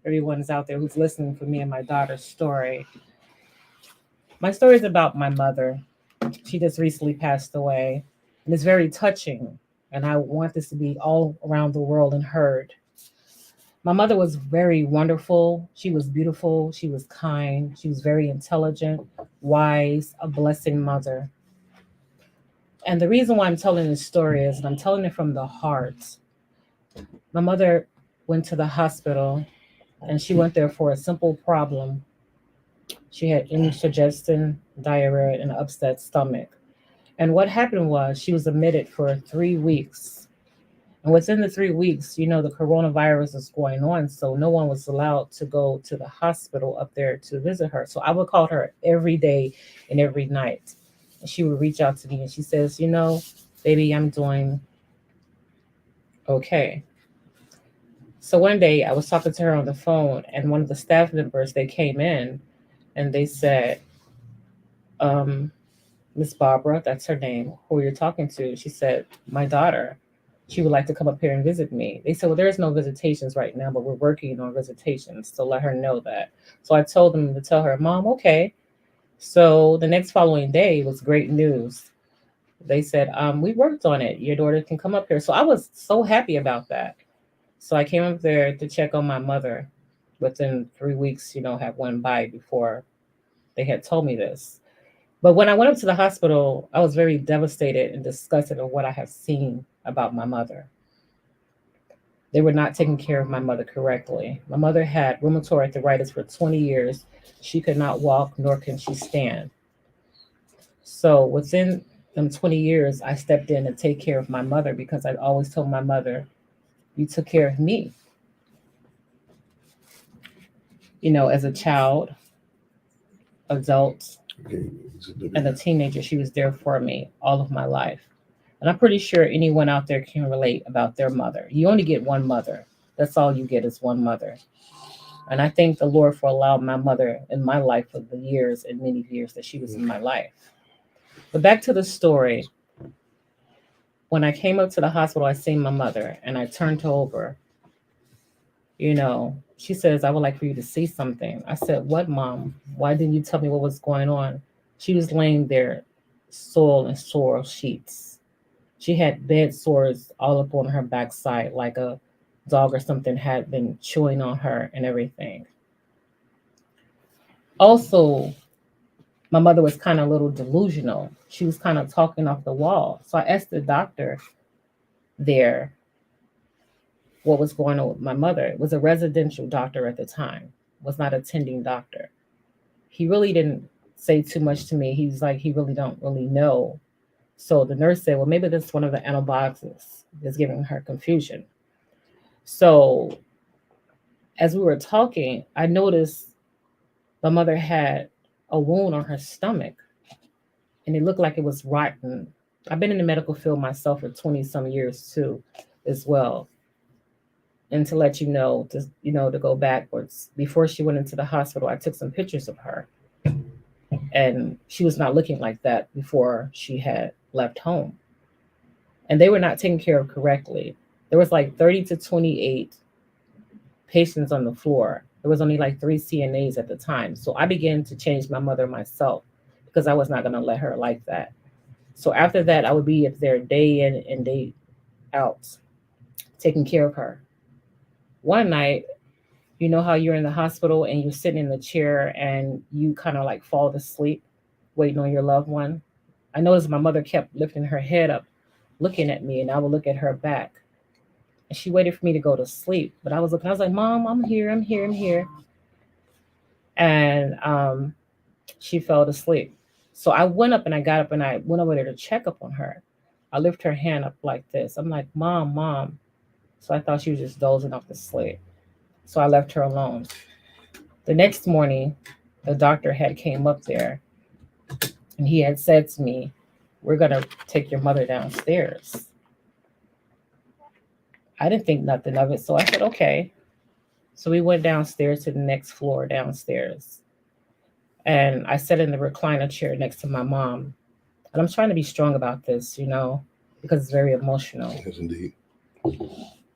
everyone's out there who's listening for me and my daughter's story. My story is about my mother. She just recently passed away, and it's very touching. And I want this to be all around the world and heard. My mother was very wonderful. She was beautiful. She was kind. She was very intelligent, wise, a blessing mother. And the reason why I'm telling this story is, and I'm telling it from the heart. My mother went to the hospital, and she went there for a simple problem. She had indigestion, diarrhea, and an upset stomach. And what happened was she was admitted for 3 weeks. And within the 3 weeks, the coronavirus is going on. So no one was allowed to go to the hospital up there to visit her. So I would call her every day and every night. And she would reach out to me and she says, baby, I'm doing okay. So one day I was talking to her on the phone, and one of the staff members, they came in and they said, Miss Barbara, that's her name, who you're talking to. She said, my daughter, she would like to come up here and visit me. They said, well, there's no visitations right now, but we're working on visitations. So let her know that. So I told them to tell her, Mom, okay. So the next following day was great news. They said, we worked on it. Your daughter can come up here. So I was so happy about that. So I came up there to check on my mother. Within 3 weeks, have went by before they had told me this. But when I went up to the hospital, I was very devastated and disgusted at what I have seen about my mother. They were not taking care of my mother correctly. My mother had rheumatoid arthritis for 20 years. She could not walk, nor can she stand. So within them 20 years, I stepped in to take care of my mother because I'd always told my mother, you took care of me. As a child, adult, and a teenager, she was there for me all of my life. And I'm pretty sure anyone out there can relate about their mother. You only get one mother. That's all you get is one mother. And I thank the Lord for allowing my mother in my life for the years and many years that she was in my life. But back to the story. When I came up to the hospital, I seen my mother and I turned her over. She says, I would like for you to see something. I said, what, Mom? Why didn't you tell me what was going on? She was laying there, soiled and sore sheets. She had bed sores all up on her backside, like a dog or something had been chewing on her and everything. Also, my mother was kind of a little delusional. She was kind of talking off the wall. So I asked the doctor there what was going on with my mother. It was a residential doctor at the time, was not a tending doctor. He really didn't say too much to me. He's like, he really don't really know. So the nurse said, well, maybe that's one of the antibiotics is giving her confusion. So as we were talking, I noticed my mother had a wound on her stomach. and it looked like it was rotten. I've been in the medical field myself for 20 some years too, as well. And to let you know, to go backwards, before she went into the hospital, I took some pictures of her, and she was not looking like that before she had left home. And they were not taken care of correctly. There was like 30 to 28 patients on the floor. There was only like 3 CNAs at the time. So I began to change my mother myself because I was not going to let her like that. So after that, I would be up there day in and day out, taking care of her. One night, you know how you're in the hospital and you're sitting in the chair and you kind of like fall asleep waiting on your loved one. I noticed my mother kept lifting her head up, looking at me, and I would look at her back. And she waited for me to go to sleep. But I was looking, I was like, Mom, I'm here, I'm here, I'm here. And she fell asleep. So I went up and I got up and I went over there to check up on her. I lift her hand up like this. I'm like, Mom, Mom. So I thought she was just dozing off to sleep. So I left her alone. The next morning, the doctor had came up there and he had said to me, we're going to take your mother downstairs. I didn't think nothing of it. So I said, okay. So we went downstairs to the next floor downstairs. And I sat in the recliner chair next to my mom. And I'm trying to be strong about this, because it's very emotional. Yes, indeed.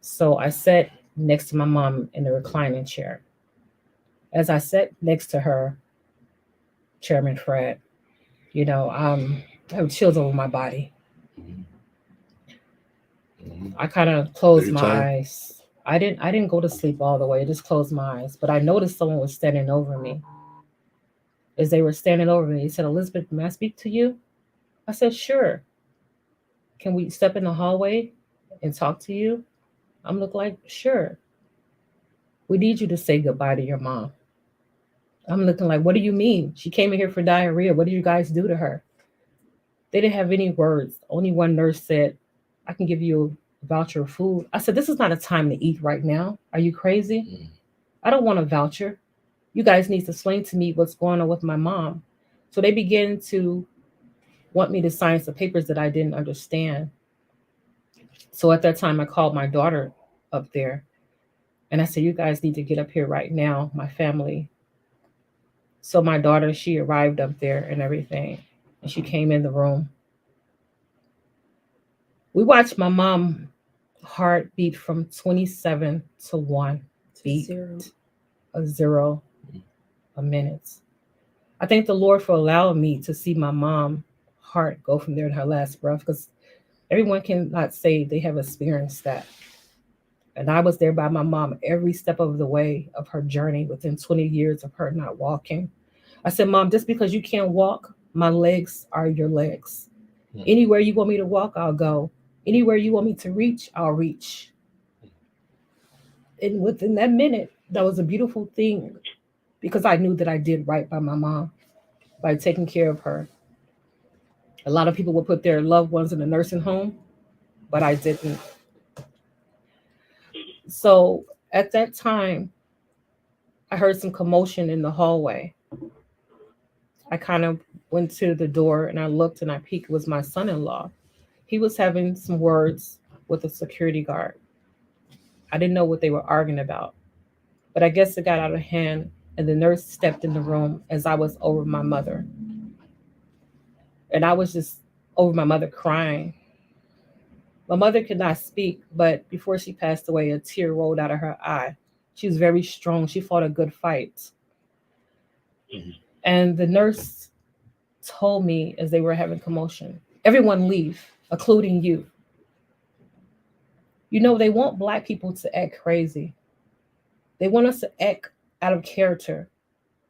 So I sat next to my mom in the reclining chair. As I sat next to her, Chairman Fred, I have chills over my body. I kind of closed my eyes. I didn't go to sleep all the way. I just closed my eyes. But I noticed someone was standing over me. As they were standing over me, he said, Elizabeth, may I speak to you? I said, sure. Can we step in the hallway and talk to you? I'm looking like, sure. We need you to say goodbye to your mom. I'm looking like, what do you mean? She came in here for diarrhea. What did you guys do to her? They didn't have any words. Only one nurse said, I can give you a voucher of food. I said, this is not a time to eat right now. Are you crazy? I don't want a voucher. You guys need to explain to me what's going on with my mom. So they began to want me to sign some papers that I didn't understand. So at that time, I called my daughter up there. And I said, you guys need to get up here right now, my family. So my daughter, she arrived up there and everything. And she came in the room. We watched my mom heart beat from 27 to 1 beat, a 0 a minute. I thank the Lord for allowing me to see my mom heart go from there to her last breath, because everyone cannot say they have experienced that. And I was there by my mom every step of the way of her journey within 20 years of her not walking. I said, Mom, just because you can't walk, my legs are your legs. Anywhere you want me to walk, I'll go. Anywhere you want me to reach, I'll reach. And within that minute, that was a beautiful thing, because I knew that I did right by my mom by taking care of her. A lot of people would put their loved ones in a nursing home, but I didn't. So at that time, I heard some commotion in the hallway. I kind of went to the door and I looked and I peeked. It was my son-in-law. He was having some words with a security guard. I didn't know what they were arguing about, but I guess it got out of hand, and the nurse stepped in the room as I was over my mother. And I was just over my mother crying. My mother could not speak, but before she passed away, a tear rolled out of her eye. She was very strong. She fought a good fight. And the nurse told me as they were having commotion, everyone leave, including you. They want Black people to act crazy. They want us to act out of character.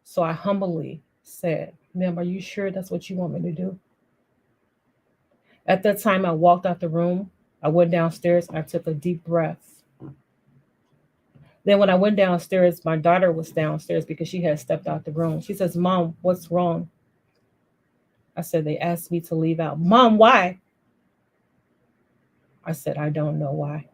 So I humbly said, ma'am, are you sure that's what you want me to do? At that time, I walked out the room. I went downstairs. I took a deep breath. Then when I went downstairs, my daughter was downstairs because she had stepped out the room. She says, Mom, what's wrong? I said, they asked me to leave out. Mom, why? I said, I don't know why.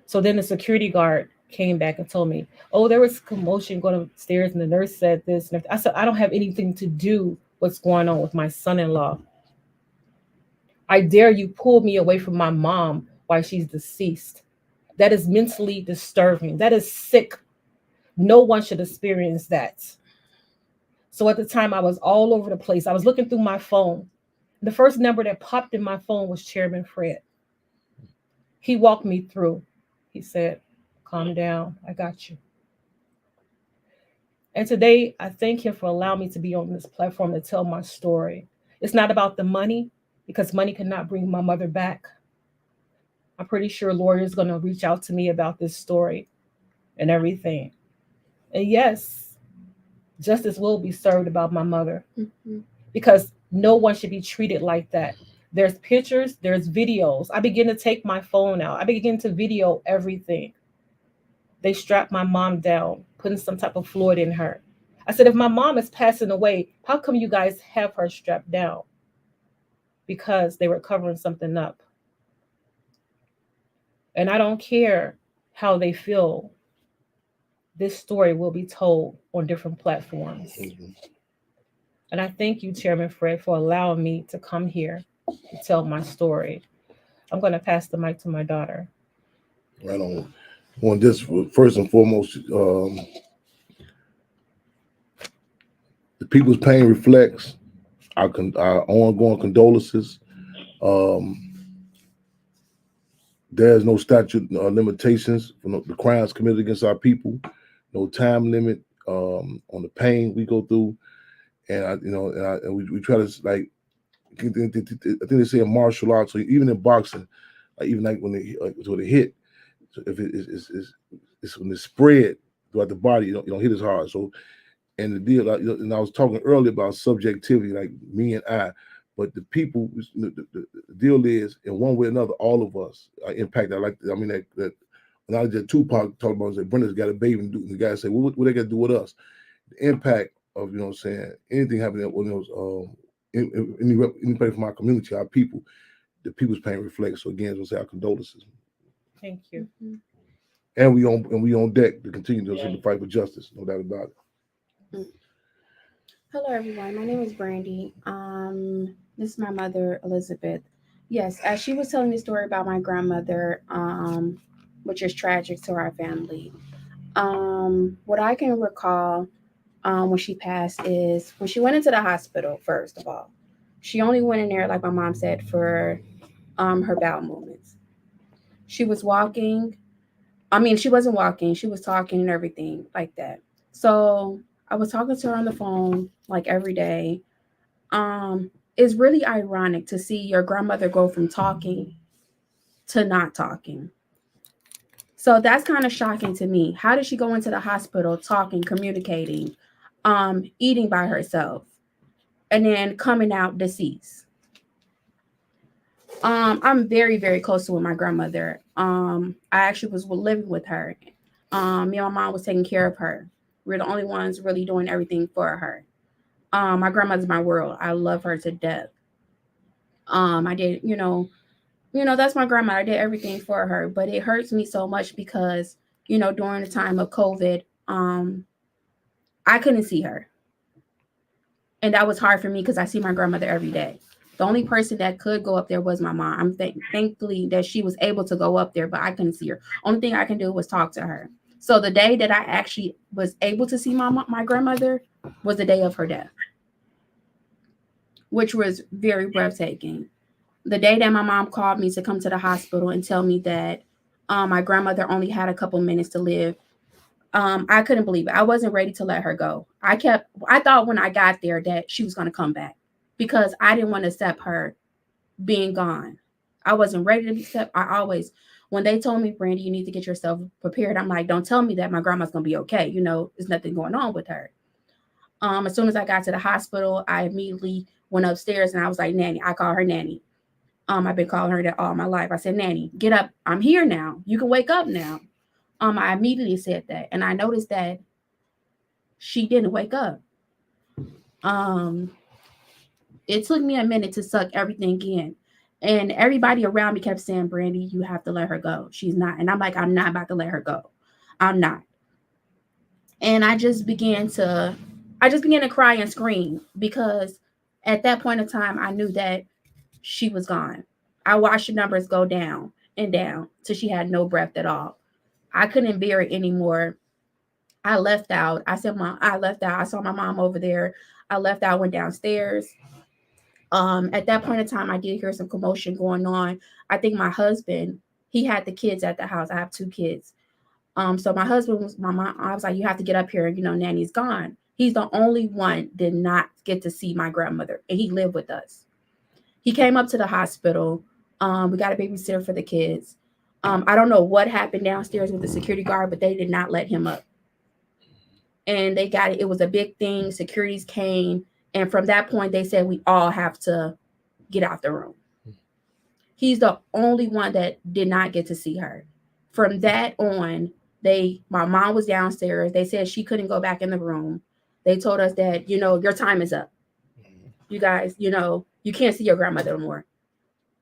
So then the security guard came back and told me, oh, there was commotion going upstairs and the nurse said this. And I said, I don't have anything to do what's going on with my son-in-law. I dare you pull me away from my mom while she's deceased. That is mentally disturbing. That is sick. No one should experience that. So at the time, I was all over the place. I was looking through my phone. The first number that popped in my phone was Chairman Fred. He walked me through. He said, calm down. I got you. And today, I thank him for allowing me to be on this platform to tell my story. It's not about the money, because money cannot bring my mother back. I'm pretty sure lawyers going to reach out to me about this story and everything. And yes, justice will be served about my mother, because no one should be treated like that. There's pictures, there's videos. I begin to take my phone out. I begin to video everything. They strapped my mom down, putting some type of fluid in her. I said, if my mom is passing away, how come you guys have her strapped down? Because they were covering something up. And I don't care how they feel. This story will be told on different platforms. And I thank you, Chairman Fred, for allowing me to come here to tell my story. I'm going to pass the mic to my daughter. Right on this, first and foremost, the people's pain reflects our ongoing condolences. There's no statute limitations for the crimes committed against our people. No time limit on the pain we go through, and we try to, like, I think they say in martial arts, so even in boxing, even like when they hit, so if it's when it's spread throughout the body, you don't hit as hard. So, and the deal, and I was talking earlier about subjectivity, like me and I, but the people, the deal is, in one way or another, all of us are impacted. That when I just Tupac talked about, say Brenda's got a baby, and the guy said, well, what they got to do with us? The impact of, anything happening with anybody from our community, our people, the people's pain reflects. So again, we'll say our condolences. Thank you. And we on deck to continue to fight for justice, no doubt about it. Hello, everyone. My name is Brandy. This is my mother, Elizabeth. Yes, as she was telling the story about my grandmother, which is tragic to our family. What I can recall when she passed is when she went into the hospital. First of all, she only went in there, like my mom said, for her bowel movements. She was walking. I mean, she wasn't walking. She was talking and everything like that. So I was talking to her on the phone like every day. It's really ironic to see your grandmother go from talking to not talking. So that's kind of shocking to me. How did she go into the hospital talking, communicating, eating by herself, and then coming out deceased? I'm very, very close with my grandmother. I actually was living with her. Me and my mom was taking care of her. We're the only ones really doing everything for her. My grandmother's my world. I love her to death. I did, that's my grandma. I did everything for her, but it hurts me so much because, during the time of COVID, I couldn't see her. And that was hard for me because I see my grandmother every day. The only person that could go up there was my mom. I'm thankfully that she was able to go up there, but I couldn't see her. Only thing I can do was talk to her. So the day that I actually was able to see my grandmother was the day of her death, which was very breathtaking. The day that my mom called me to come to the hospital and tell me that my grandmother only had a couple minutes to live, I couldn't believe it. I wasn't ready to let her go. I thought when I got there that she was going to come back because I didn't want to accept her being gone. I wasn't ready to accept. When they told me, Brandy, you need to get yourself prepared, I'm like, don't tell me that my grandma's going to be okay. There's nothing going on with her. As soon as I got to the hospital, I immediately went upstairs and I was like, Nanny. I call her Nanny. I've been calling her that all my life. I said, Nanny, get up. I'm here now. You can wake up now. I immediately said that. And I noticed that she didn't wake up. It took me a minute to suck everything in. And everybody around me kept saying, Brandy, you have to let her go. She's not. And I'm like, I'm not about to let her go. I'm not. And I just began to cry and scream because at that point in time, I knew that she was gone. I watched the numbers go down and down till she had no breath at all. I couldn't bear it anymore. I left out. I said, Mom, I left out. I saw my mom over there. I left out, went downstairs. At that point in time, I did hear some commotion going on. I think my husband, he had the kids at the house. I have 2 kids. So my husband was my mom. I was like, you have to get up here. You know, Nanny's gone. He's the only one did not get to see my grandmother, and he lived with us. He came up to the hospital. We got a babysitter for the kids. I don't know what happened downstairs with the security guard, but they did not let him up. And they got it. It was a big thing. Securities came. And from that point, they said we all have to get out the room. He's the only one that did not get to see her. From that on, my mom was downstairs. They said she couldn't go back in the room. They told us that, your time is up. You guys, you can't see your grandmother anymore.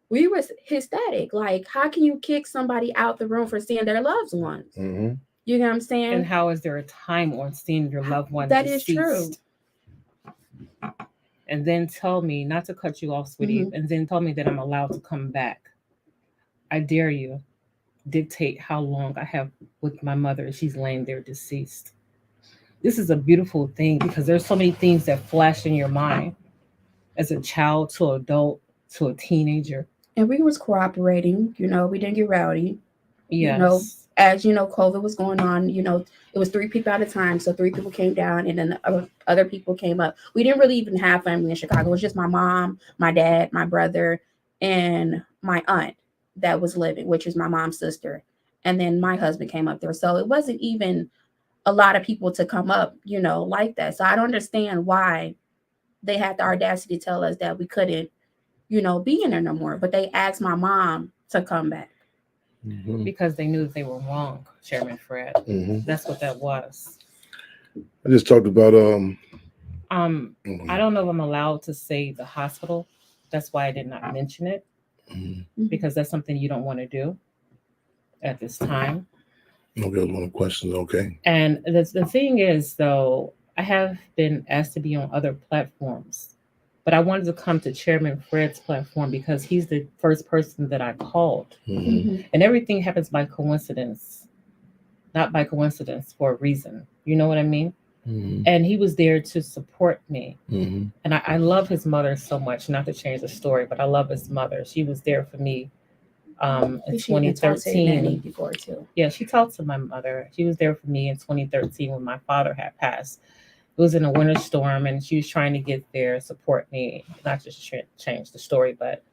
We were ecstatic. Like, how can you kick somebody out the room for seeing their loved ones? Mm-hmm. You know what I'm saying? And how is there a time on seeing your loved one That deceased? is true. And then tell me, not to cut you off, sweetie, and then tell me that I'm allowed to come back. I dare you dictate how long I have with my mother. She's laying there deceased. This is a beautiful thing because there's so many things that flash in your mind as a child to adult to a teenager. And we was cooperating, we didn't get rowdy. Yes. As COVID was going on, it was 3 people at a time. So 3 people came down and then the other people came up. We didn't really even have family in Chicago. It was just my mom, my dad, my brother, and my aunt that was living, which is my mom's sister. And then my husband came up there. So it wasn't even a lot of people to come up, like that. So I don't understand why they had the audacity to tell us that we couldn't, be in there no more. But they asked my mom to come back. Mm-hmm. Because they knew that they were wrong, Chairman Fred. Mm-hmm. That's what that was. I just talked about I don't know if I'm allowed to say the hospital. That's why I did not mention it, because that's something you don't want to do at this time. Okay, that's one of the questions. Okay. And the thing is, though, I have been asked to be on other platforms, but I wanted to come to Chairman Fred's platform because he's the first person that I called. Mm-hmm. And everything happens by coincidence, not by coincidence, for a reason. You know what I mean? Mm-hmm. And he was there to support me. Mm-hmm. And I love his mother so much, not to change the story, but I love his mother. She was there for me in 2013. Before too. Yeah, she talked to my mother. She was there for me in 2013 when my father had passed. It was in a winter storm, and she was trying to get there, support me, not just change the story, but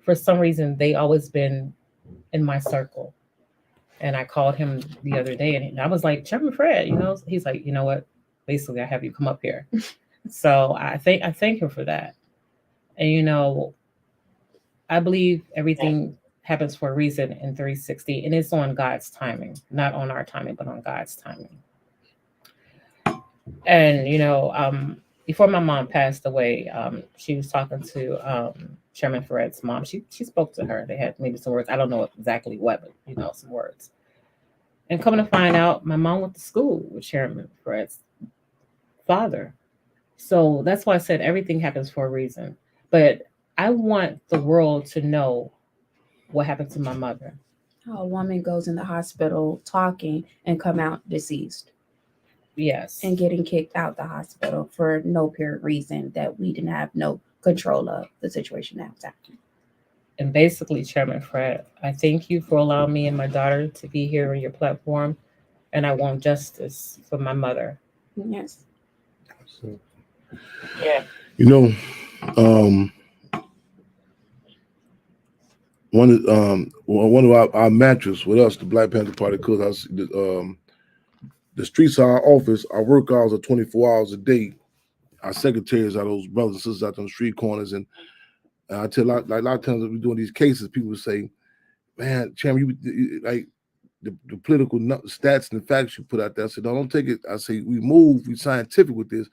for some reason, they always been in my circle. And I called him the other day, and I was like, Chairman Fred, he's like, you know what? Basically, I have you come up here. So I thank him for that. And, I believe everything happens for a reason in 360, and it's on God's timing, not on our timing, but on God's timing. And, before my mom passed away, she was talking to Chairman Fred's mom. She spoke to her. They had maybe some words. I don't know exactly what, but, some words. And coming to find out, my mom went to school with Chairman Fred's father. So that's why I said everything happens for a reason. But I want the world to know what happened to my mother. How a woman goes in the hospital talking and come out deceased. Yes. And getting kicked out the hospital for no apparent reason that we didn't have no control of the situation that was happening. And basically, Chairman Fred, I thank you for allowing me and my daughter to be here on your platform. And I want justice for my mother. Yes. Yeah. One of our mantras with us, the Black Panther Party, because the streets of our office, our work hours are 24 hours a day. Our secretaries are those brothers and sisters out on the street corners. And I tell a lot of times that we're doing these cases, people say, man, Chairman, you like the political stats and the facts you put out there. I said, no, don't take it. I say, we scientific with this,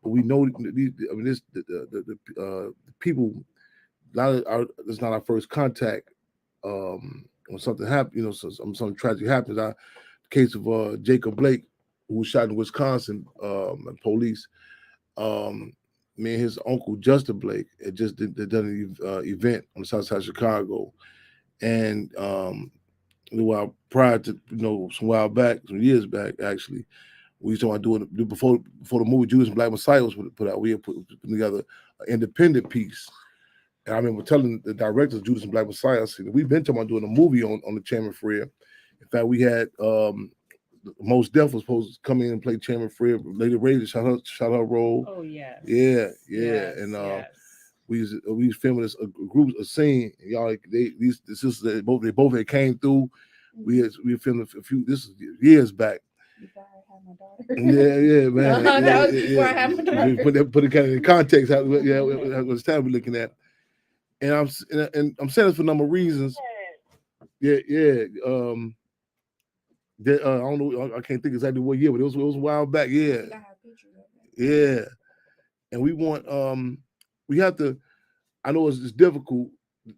but we know, the people, it's not our first contact. When something happens, some tragic happens. The case of Jacob Blake, who was shot in Wisconsin, and police. me and his uncle Justin Blake had just done an event on the south side of Chicago, and a while prior to some while back, some years back actually, we was talking about doing before the movie Judas and Black Messiah was put out. We had put together an independent piece. And I remember telling the director of Judas and Black Messiah, I said, we've been talking about doing a movie on the Chairman Fred. In fact, we had Most Def was supposed to come in and play Chairman Fred. Lady Ray shot her role. Oh yes. Yeah. Yes, And yes. we was filming this a group, a scene. Y'all, the sisters, they both had came through. We filmed a few. This is years back. Before I had my daughter. Yeah, man. That was before I had my daughter. Put it kind of in context. What time we're looking at. And I'm saying this for a number of reasons. Yeah. I don't know. I can't think exactly what year, but it was a while back. Yeah. Yeah. And we want we have to. I know it's difficult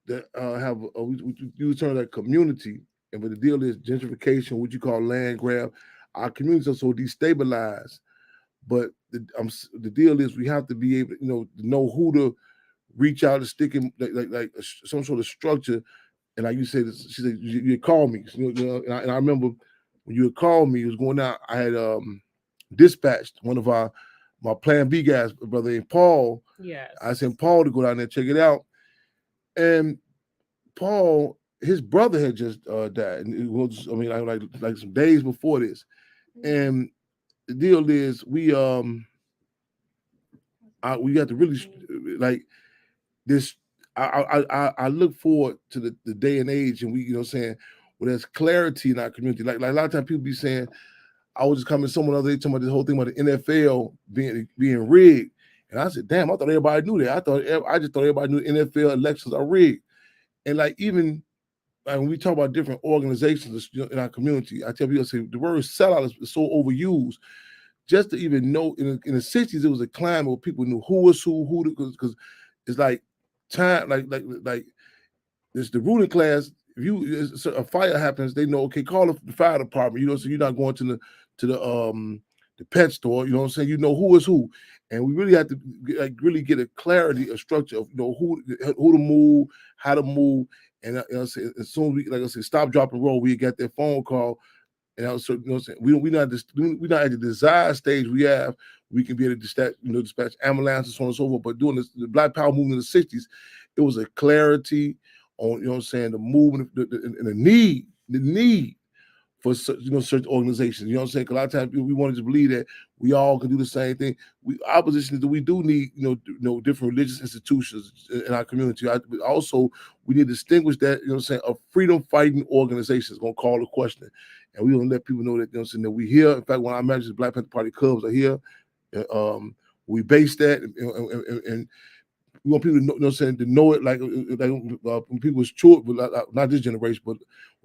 to have we use terms like community, but the deal is gentrification, what you call land grab. Our communities are so destabilized, but the deal is we have to be able to know who to reach out and stick in like some sort of structure. And like you said, she said you called me, and I remember when you had called me, it was going out. I had dispatched one of my Plan B guys, brother named Paul. Yes. I sent Paul to go down there and check it out. And Paul, his brother had just died. And it was, like some days before this. And the deal is we got to really like this. I look forward to the day and age, and we, saying, well, there's clarity in our community. Like a lot of times people be saying, I was just coming to someone the other day talking about this whole thing about the NFL being rigged. And I said, damn, I thought everybody knew that. I just thought everybody knew the NFL elections are rigged. And like even when we talk about different organizations in our community, I tell people, I say the word sellout is so overused. Just to even know, in the 60s, it was a climate where people knew who was who, because it's like time, like it's the ruling class. If a fire happens, they know, okay, call the fire department. So you're not going to the pet store. You know what I'm saying? You know who is who, and we really have to really get a clarity, a structure of who to move, how to move, and as soon as we stop, drop, and roll, we get that phone call. And we're not at the desire stage we can be able to dispatch ambulances, so on and so forth. But during the Black Power movement in the 60s, it was a clarity on the movement and the need for certain organizations. You know what I'm saying? Because a lot of times we want to believe that we all can do the same thing. Our position is that we do need different religious institutions in our community. Also, we need to distinguish that a freedom fighting organization is going to call the question, and we don't let people know that that we here. In fact, when I imagine the Black Panther Party Cubs are here, we base that and we want people to know it like when people was short, but not this generation, but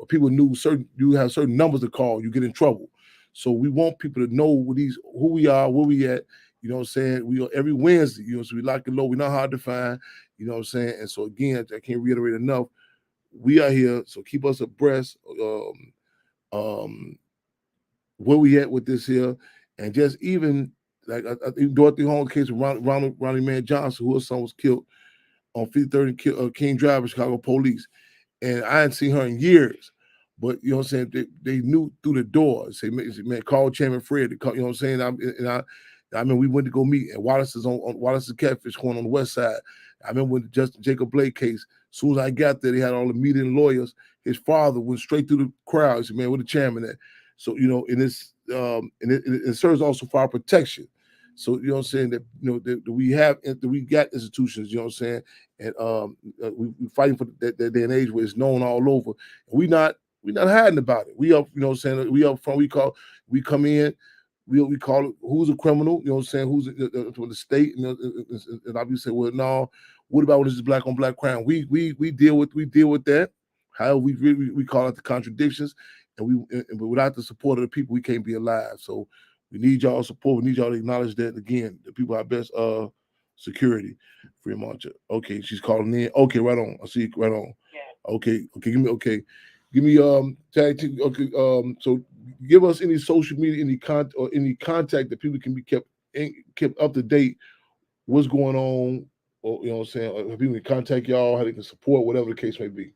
people knew you have certain numbers to call, you get in trouble. So we want people to know who we are, where we at. You know what I'm saying? We are every Wednesday, so we lock and low. We're not hard to find. You know what I'm saying? And so again, I can't reiterate enough. We are here, so keep us abreast. Where we at with this here, and just even like Dorothy Holmes case of Ronnie Man Johnson, who her son was killed on 53rd and King Drive, Chicago police. And I hadn't seen her in years. But you know what I'm saying? They knew through the door. Say, man, call Chairman Fred. You know what I'm saying? I mean, we went to go meet at Wallace's Wallace's Catfish Corner on the west side. I remember when the Justin Jacob Blake case, as soon as I got there, they had all the media and lawyers. His father went straight through the crowd. He said, man, where the chairman at? So, and it serves also for our protection. So, you know what I'm saying, that we got institutions, you know what I'm saying, and we fighting for that day and age where it's known all over. And we're not hiding about it. We up, you know what I'm saying, we up front, we come in, we call it who's a criminal, you know what I'm saying, who's the state, and I be saying, well, no, what about when this is black on black crime? We deal with that. However, we call it the contradictions, but without the support of the people, we can't be alive. So we need y'all support. We need y'all to acknowledge that again. The people are best security. Fremont. Okay, she's calling in. Okay, right on. I see you right on. Yeah. Okay. Give me tag team. Okay. So give us any social media, any contact that people can be kept up to date what's going on, or you know what I'm saying, or people can contact y'all, how they can support, whatever the case may be.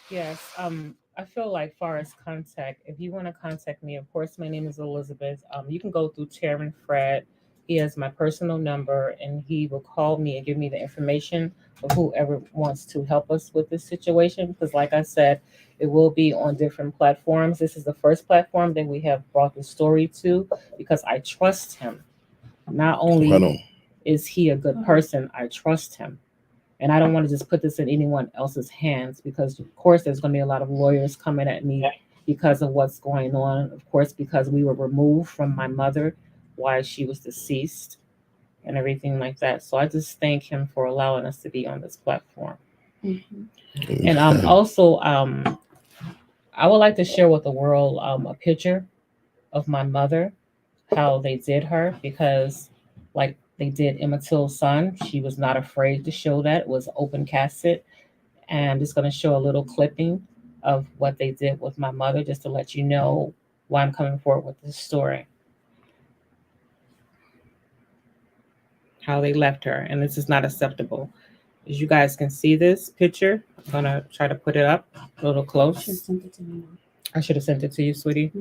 Yes. I feel like far as contact, if you want to contact me, of course, my name is Elizabeth. You can go through Chairman Fred. He has my personal number, and he will call me and give me the information of whoever wants to help us with this situation. Because, like I said, it will be on different platforms. This is the first platform that we have brought the story to because I trust him. Not Right only on. is he a good person, I trust him. And I don't want to just put this in anyone else's hands because, of course, there's going to be a lot of lawyers coming at me because of what's going on. Of course, because we were removed from my mother while she was deceased and everything like that. So I just thank him for allowing us to be on this platform. And also, I would like to share with the world a picture of my mother, how they did her, because like they did Emma Till's son, she was not afraid to show that. It was open casket. And I'm just going to show a little clipping of what they did with my mother, just to let you know why I'm coming forward with this story. How they left her, and this is not acceptable. As you guys can see this picture, I'm going to try to put it up a little close. I should have sent it to you, sweetie.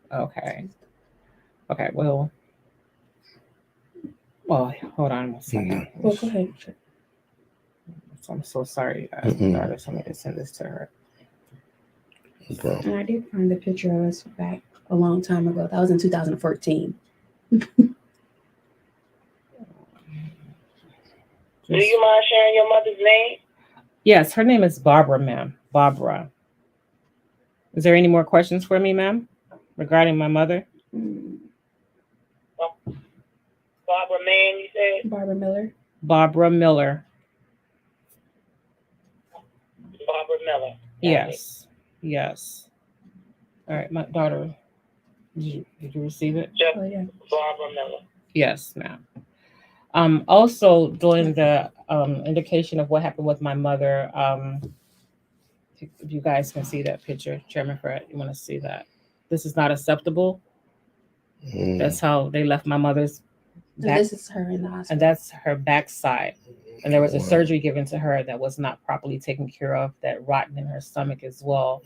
Okay. Okay, well, hold on one second. Well, go ahead. I'm so sorry, guys. My daughter told me to send this to her. No problem. And I did find the picture of us back a long time ago. That was in 2014. Do you mind sharing your mother's name? Yes, her name is Barbara, ma'am. Barbara. Is there any more questions for me, ma'am, regarding my mother? Barbara Mann, you said? Barbara Miller. Barbara Miller. Barbara Miller. Yes. Yes. All right, my daughter. Did you receive it? Just Oh, yeah. Barbara Miller. Yes, ma'am. Also, during the indication of what happened with my mother, if you guys can see that picture, Chairman Fred, you want to see that? This is not acceptable. That's how they left my mother's back. And this is her in the hospital. And that's her backside. And there was a surgery given to her that was not properly taken care of, that rotten in her stomach as well.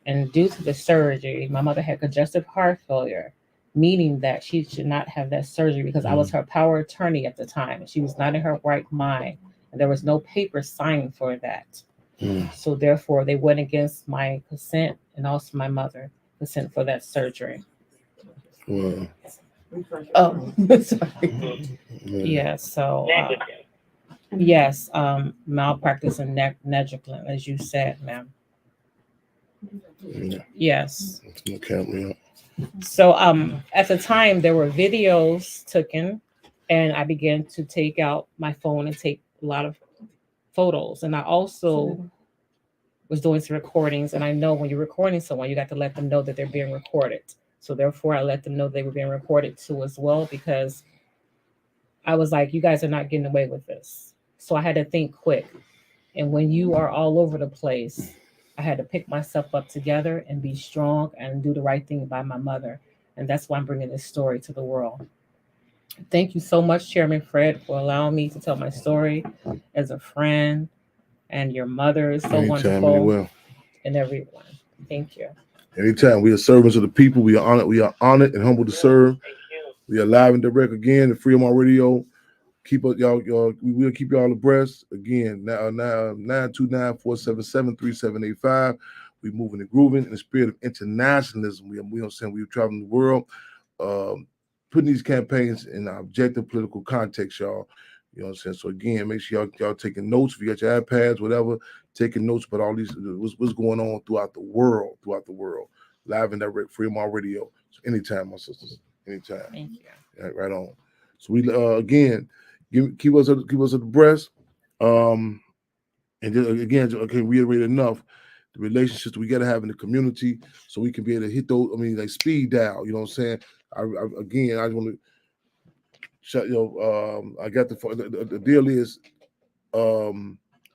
And due to the surgery, my mother had congestive heart failure, meaning that she should not have that surgery because I was her power attorney at the time. She was not in her right mind. And there was no paper signed for that. So therefore, they went against my consent and also my mother's consent for that surgery. Oh, sorry. Yeah, so yes, malpractice and negligence, as you said, ma'am. Yes. Okay. So at the time there were videos taken, and I began to take out my phone and take a lot of photos. And I also was doing some recordings. And I know when you're recording someone, you got to let them know that they're being recorded. So therefore, I let them know they were being recorded too as well, because I was like, you guys are not getting away with this. So I had to think quick. And when you are all over the place, I had to pick myself up together and be strong and do the right thing by my mother. And that's why I'm bringing this story to the world. Thank you so much, Chairman Fred, for allowing me to tell my story as a friend. And your mother is so wonderful. And everyone. Thank you. Anytime. We are servants of the people. We are honored and humbled to serve. We are live and direct again at Freedom on Radio. Keep up, y'all. We will keep y'all abreast. Again, now 929-477-3785. We moving and grooving in the spirit of internationalism. We understand we're traveling the world, putting these campaigns in an objective political context, y'all. You know what I'm saying? So again, make sure y'all taking notes. If you got your iPads, whatever, taking notes about all these what's going on throughout the world, live and direct, Freedom on Radio. So anytime, my sisters, anytime. Thank you. Right on. So we again. Keep us abreast. And just, again, I can reiterate enough the relationships we got to have in the community so we can be able to hit those. I mean, like speed dial. You know what I'm saying? I just want to shut. I got the deal is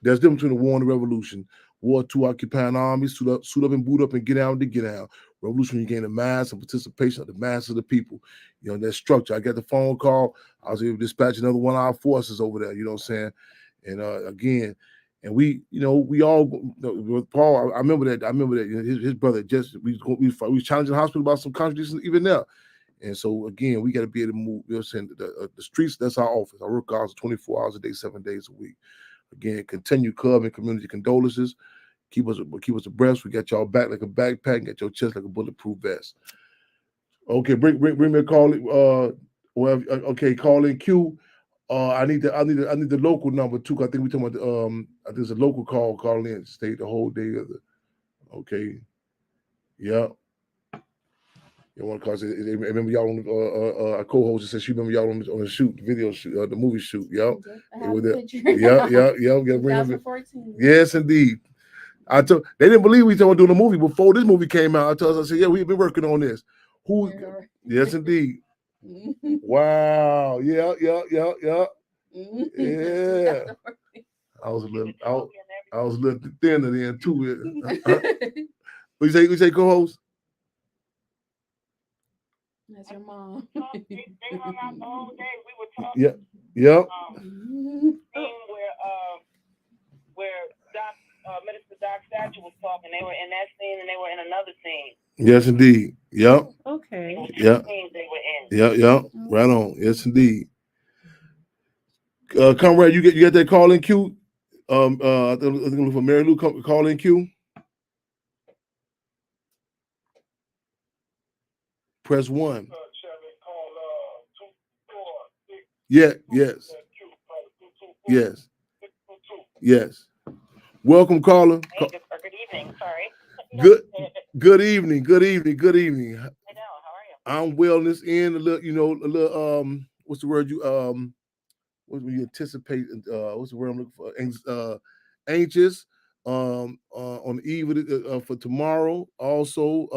There's difference between the war and the revolution. War, two occupying armies, suit up and boot up and get out and get out. Revolution, you gain the mass and participation of the mass of the people. You know, that structure. I got the phone call. I was able to dispatch another one of our forces over there. You know what I'm saying? And again, and we all, with Paul, I remember that. You know, his brother just we was challenging the hospital about some contradictions even there. And so again, we got to be able to move. You know what I'm saying? The streets, that's our office. I work hours 24 hours a day, 7 days a week. Again, continue club and community condolences. Keep us abreast. We got y'all back like a backpack, got your chest like a bulletproof vest. Okay, bring me a call. Okay, call in Q. I need the local number too. I think we talking about I think it's a local call in. Stay the whole day of the. Okay, yeah. You want to call? Remember y'all on a co-host said she remember y'all on the shoot, video shoot, the movie shoot. Yep. I have a picture. Yeah. 2014. Yes, indeed. They didn't believe we were doing a movie before this movie came out. I said, yeah, we've been working on this. Who? Yes, indeed. Wow. Yeah. Yeah. I was a little thinner then too. What you say, co-host? That's your mom. They hung out the whole day. We were talking. Yeah. Yep. Scene where Minister Doc Satchel was talking. They were in that scene and they were in another scene. Yes, indeed. Yep. Okay. Yep. Scenes they were in. Yep. Right on. Yes, indeed. Comrade, you got that call in queue? I think for Mary Lou call in queue. Press 1. Yeah. Yes. Welcome, caller. Hey, good evening. Sorry. Good evening. I know. How are you? I'm wellness in a little, what's the word what do you anticipate? What's the word I'm looking for? Anxious. On the eve of for tomorrow. Also,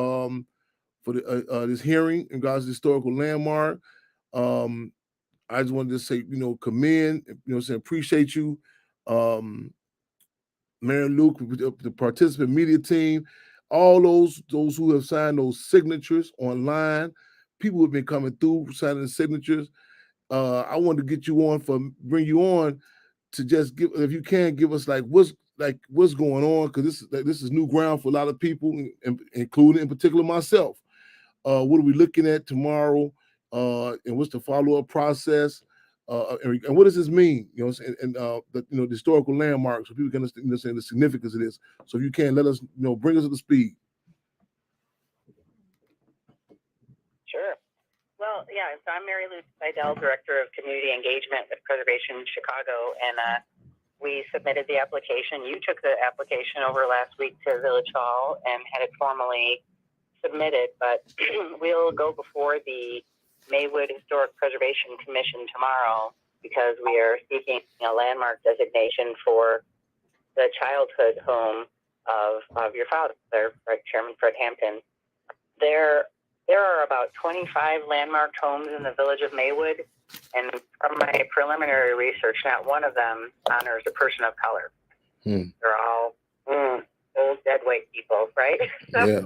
for this hearing in regards to the historical landmark. I just wanted to say, commend, appreciate you, Mary Luke, the participant media team, all those who have signed those signatures online, people who have been coming through signing the signatures. I wanted to bring you on to just give, if you can, give us what's going on, because this is new ground for a lot of people, including in particular myself. What are we looking at tomorrow? And what's the follow-up process? And what does this mean? The historical landmarks, so people can understand the significance of this. So if you can, let us bring us up to speed. Sure. Well, yeah. So I'm Mary Lou Seidel, Director of Community Engagement with Preservation Chicago, and we submitted the application. You took the application over last week to Village Hall and had it formally submitted, but we'll go before the Maywood Historic Preservation Commission tomorrow because we are seeking a landmark designation for the childhood home of your father, Chairman Fred Hampton. There are about 25 landmarked homes in the village of Maywood, and from my preliminary research, not one of them honors a person of color. They're all old, dead white people, right? So, yeah.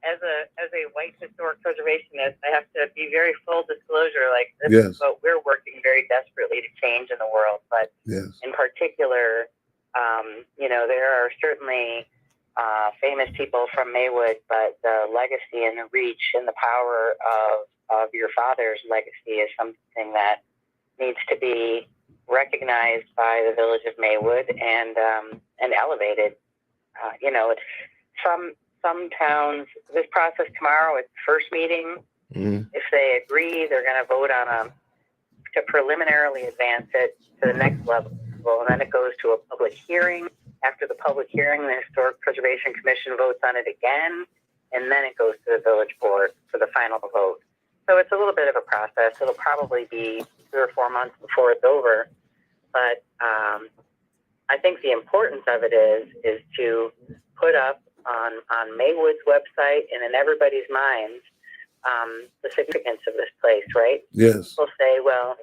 As a white historic preservationist, I have to be very full disclosure. Like, this is what we're working very desperately to change in the world. But in particular, there are certainly famous people from Maywood, but the legacy and the reach and the power of your father's legacy is something that needs to be recognized by the village of Maywood and elevated. Some towns, this process tomorrow, it's the first meeting. If they agree, they're going to vote to preliminarily advance it to the next level. And then it goes to a public hearing. After the public hearing, the Historic Preservation Commission votes on it again, and then it goes to the village board for the final vote. So it's a little bit of a process. It'll probably be 3 or 4 months before it's over. But I think the importance of it is to put up on Maywood's website and in everybody's minds the significance of this place, right? Yes. People say, well,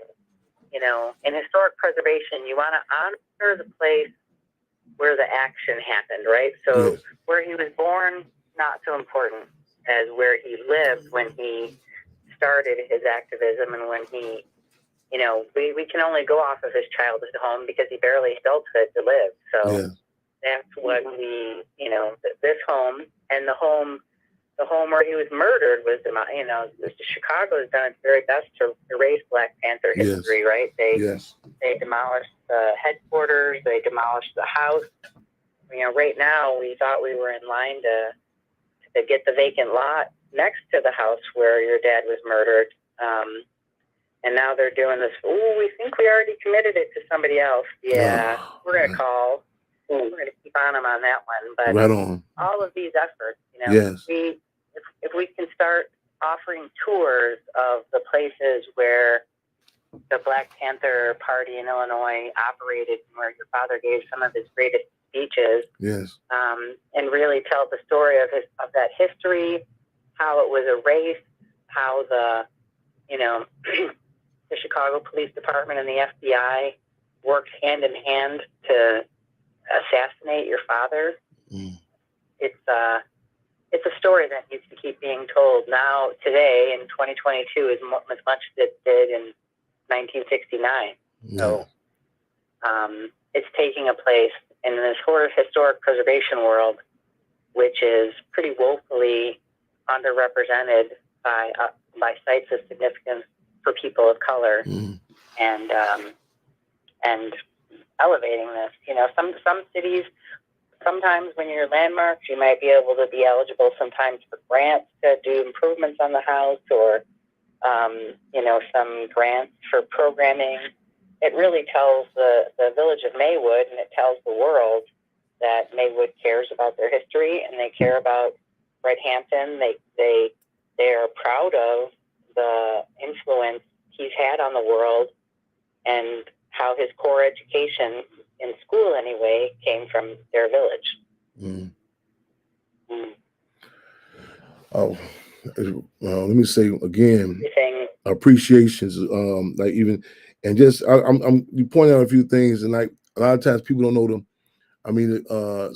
in historic preservation, you want to honor the place where the action happened, right? So Yes. where he was born, not so important as where he lived when he started his activism and when he, you know, we can only go off of his childhood home because he barely adulthood to live. So Yes. that's what we, you know, this home and the home where he was murdered was, you know, Chicago has done its very best to erase Black Panther history, Yes. right? Yes. They demolished the headquarters, they demolished the house. You know, right now we thought we were in line to get the vacant lot next to the house where your dad was murdered. And now they're doing this, we think we already committed it to somebody else. Yeah, we're going to call. We're going to keep on them on that one. But right on. all of these efforts, you know, Yes. if we can start offering tours of the places where the Black Panther Party in Illinois operated, where your father gave some of his greatest speeches, Yes. and really tell the story of that history, how it was erased, how the, you know, the Chicago Police Department and the FBI worked hand in hand to assassinate your father. Mm. It's a story that needs to keep being told now, today, in 2022, as much as it did in 1969. Yeah. So it's taking a place in this historic preservation world, which is pretty woefully underrepresented by sites of significance for people of color, and elevating this. You know, some cities, sometimes when you're landmarks, you might be able to be eligible sometimes for grants to do improvements on the house, or you know, some grants for programming. It really tells the village of Maywood, and it tells the world that Maywood cares about their history and they care about Fred Hampton. They are proud of the influence he's had on the world and how his core education, in school anyway, came from their village. Mm. Oh, let me say again, appreciations, like even, and just I'm you point out a few things, and like a lot of times people don't know them. I mean, I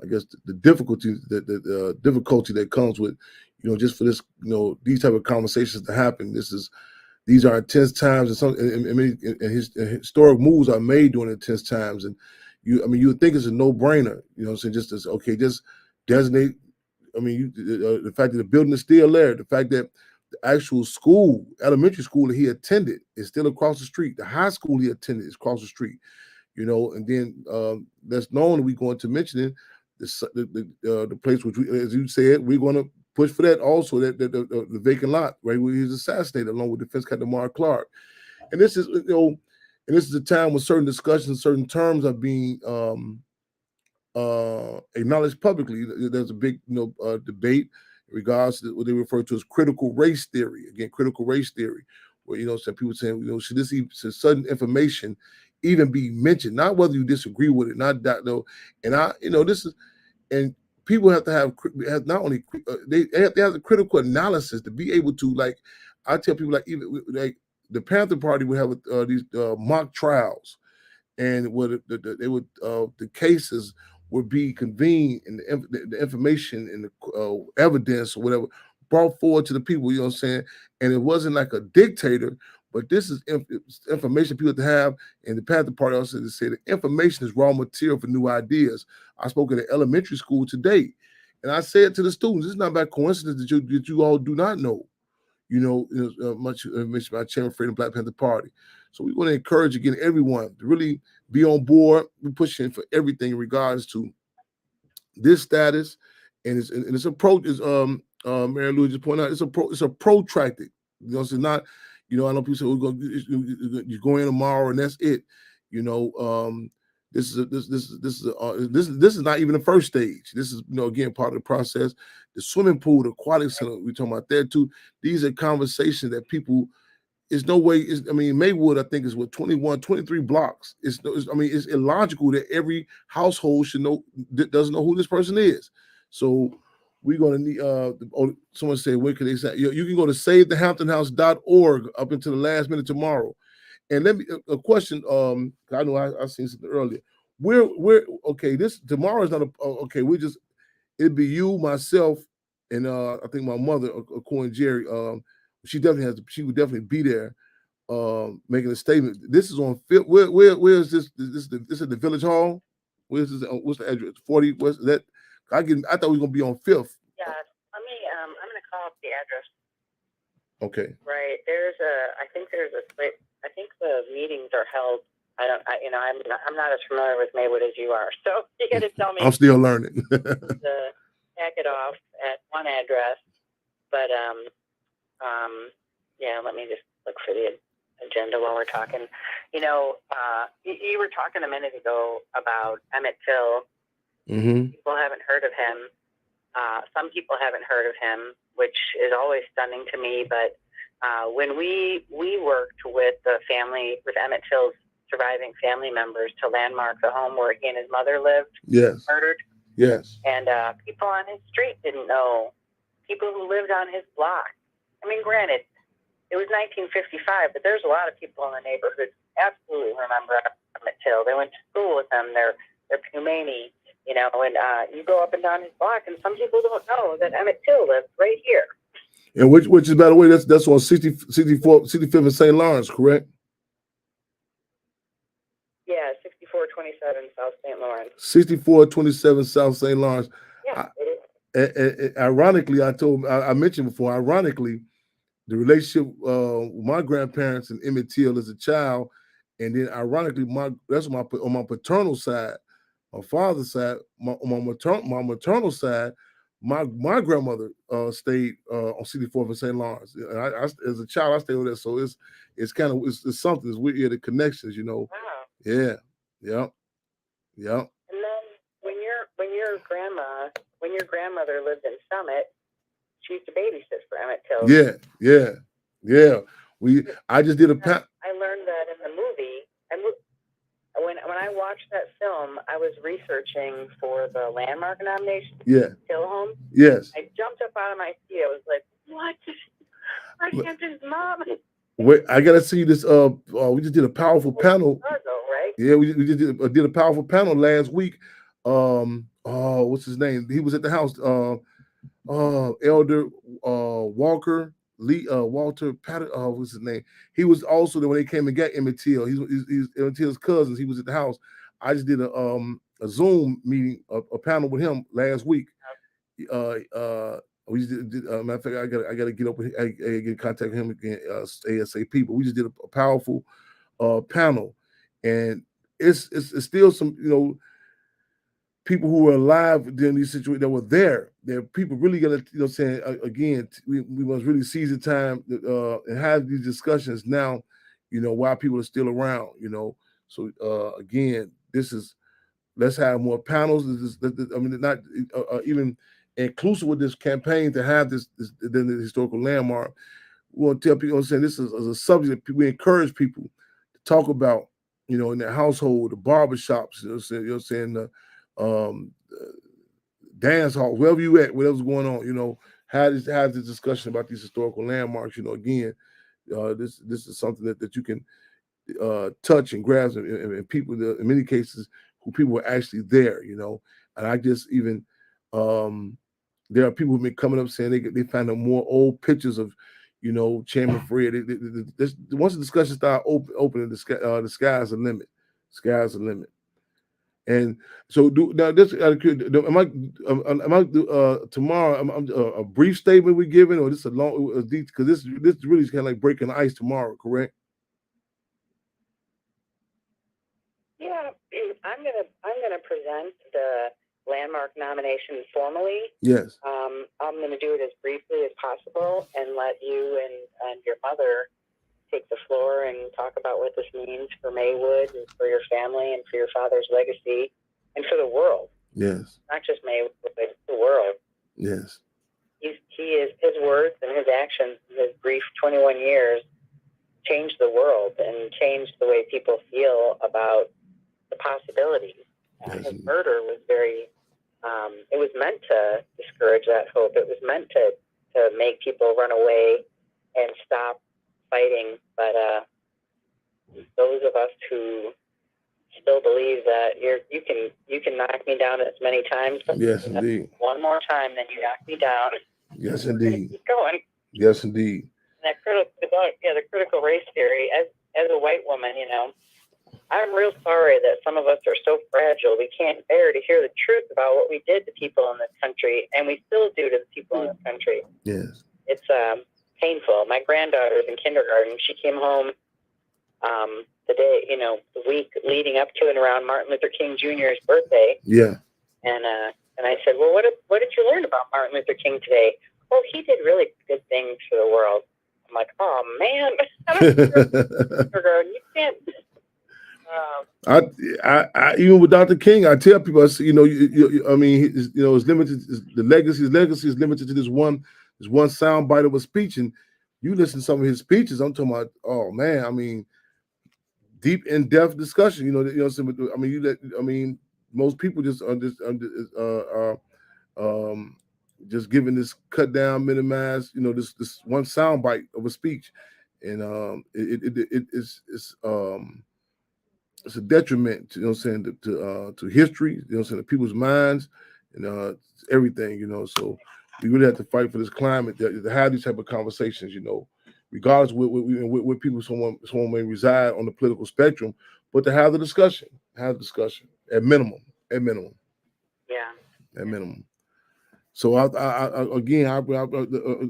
guess the difficulty that comes with, you know, just for this, you know, these type of conversations to happen. These are intense times, and historic moves are made during intense times, and you would think it's a no-brainer, you know, so just as, okay, just designate. I mean, the fact that the building is still there, the fact that the actual school, elementary school that he attended is still across the street. The high school he attended is across the street, you know, and then that's known. We're going to mention it, the place which, as you said, we're going to push for that also, that the vacant lot, right, where he was assassinated, along with Defense Captain Mark Clark. And this is, you know, and this is a time when certain discussions, certain terms are being acknowledged publicly. There's a big, you know, debate in regards to what they refer to as critical race theory. Again, critical race theory, where, you know, some people saying, you know, should sudden information even be mentioned? Not whether you disagree with it, not that, though. And you know, this is, and people have to have not only they have the critical analysis to be able to, like, I tell people, like, even like the Panther Party would have these mock trials, and the cases would be convened, and the information and the evidence or whatever brought forward to the people, you know what I'm saying? And it wasn't like a dictator, but this is information people have to have. And the Panther Party also said that information is raw material for new ideas. I spoke at an elementary school today, and I said to the students, it's not by coincidence that you all do not know, you know, much mentioned by Chairman Fred and Black Panther Party. So we want to encourage again everyone to really be on board. We're pushing for everything in regards to this status, and its approach is Mary Lou just pointed out, it's a protracted. You know, it's not, you know, I know people say you go in tomorrow and that's it. You know, this is not even the first stage. This is, you know, again, part of the process. The swimming pool, the aquatic center, we're talking about there too. These are conversations that people, there's no way. I mean, Maywood, I think, is what 21, 23 blocks. I mean, it's illogical that every household doesn't know who this person is. So we're going to need. Someone said, where can they say? You can go to SaveTheHamptonHouse.org up until the last minute tomorrow. And let me a question. I know I seen something earlier. we're okay. This tomorrow is not a okay. It'd be you, myself, and I think my mother, according to Jerry. She would definitely be there, making a statement. This is on Fifth. Where is this? This is the Village Hall. Where's this? What's the address? 40. What's that? I thought we were gonna be on Fifth. Yeah, let me. I'm gonna call up the address. Okay. Right. I think there's a split. I think the meetings are held. I'm not as familiar with Maywood as you are, so you got to tell me. I'm still learning. To pack it off at one address, but yeah. Let me just look for the agenda while we're talking. You were talking a minute ago about Emmett Till. Mm-hmm. People haven't heard of him. Some people haven't heard of him, which is always stunning to me. But when we worked with the family, with Emmett Till's surviving family members to landmark the home where he and his mother lived, yes, murdered. Yes. And people on his street didn't know. People who lived on his block. I mean, granted, it was 1955, but there's a lot of people in the neighborhood who absolutely remember Emmett Till. They went to school with him. They're Pumani. And you go up and down his block, and some people don't know that Emmett Till lived right here. And which is, by the way, that's on 65th and St. Lawrence, correct? Yeah, 6427 South St. Lawrence. 6427 South St. Lawrence. Yeah, Ironically, I mentioned before, ironically, the relationship with my grandparents and Emmett Till as a child, and then ironically, that's on my paternal side. My father's side, on my maternal side, my grandmother stayed on 64th and St. Lawrence. And I, as a child, I stayed with her, so it's kind of it's something. It's weird, the connections, Wow. Yeah. Yep. And then when your grandmother lived in Summit, she used to babysit for Emmett Till. Yeah. I just did a I learned that in the movie. When I watched that film, I was researching for the landmark nomination. Yeah. Till home. Yes. I jumped up out of my seat. I was like, "What? Hampton's mom?" Wait, I gotta see this. We just did a powerful panel. Chicago, right? Yeah, we just did a powerful panel last week. What's his name? He was at the house. Elder Walker Lee, Walter Patton. What's his name? He was also there when they came and got Emmett Till. He's Emmett Till's cousins. He was at the house. I just did a Zoom meeting, a panel with him last week. We just did matter of fact, I gotta get up with I get in contact with him again ASAP. But we just did a powerful panel, and it's still some people who were alive during these situations that were there. There people really gotta saying again we must really seize the time and have these discussions now. While people are still around. So again, this is. Let's have more panels. Not even inclusive with this campaign to have this the historical landmark. We want to tell people, saying this is a subject that we encourage people to talk about, in their household, the barbershops, the dance halls, wherever you at, whatever's going on, have this discussion about these historical landmarks. Again, this is something that you can touch and grasp, and people in many cases who people were actually there, and I just even there are people who've been coming up saying they find out more old pictures of Chairman Fred. Once the discussion starts opening, the sky's the limit. Sky's the limit. And so now this am I tomorrow? A brief statement we're giving, or this a long because this really is kind of like breaking the ice tomorrow, correct? Yeah, I'm gonna present the landmark nomination formally. Yes. I'm gonna do it as briefly as possible and let you and your mother take the floor and talk about what this means for Maywood and for your family and for your father's legacy and for the world. Yes. Not just Maywood, but the world. Yes. His words and his actions, his brief 21 years, changed the world and changed the way people feel about the possibilities. His murder was it was meant to discourage that hope. It was meant to make people run away and stop fighting. But those of us who still believe that you can knock me down as many times. Yes, indeed. One more time, then you knock me down. Yes, We're gonna indeed. keep going. Yes, indeed. And the critical race theory. As a white woman, I'm real sorry that some of us are so fragile. We can't bear to hear the truth about what we did to people in this country, and we still do to the people in this country. Yes. It's painful. My granddaughter's in kindergarten. She came home the day, the week leading up to and around Martin Luther King Jr.'s birthday. Yeah. And I said, well, what did you learn about Martin Luther King today? Oh, he did really good things for the world. I'm like, oh man, you can't. I even with Dr. King, I tell people, I say, I mean, it's limited. The legacy is limited to this one sound bite of a speech, and you listen to some of his speeches. I'm talking about, oh man, I mean, deep in-depth discussion. I mean, most people just just giving this cut down, minimized, this one sound bite of a speech, and it's a detriment to, to history, to people's minds, and everything, So we really have to fight for this climate to have these type of conversations, regardless where people someone may reside on the political spectrum, but to have the discussion, at minimum. Yeah. At minimum. So I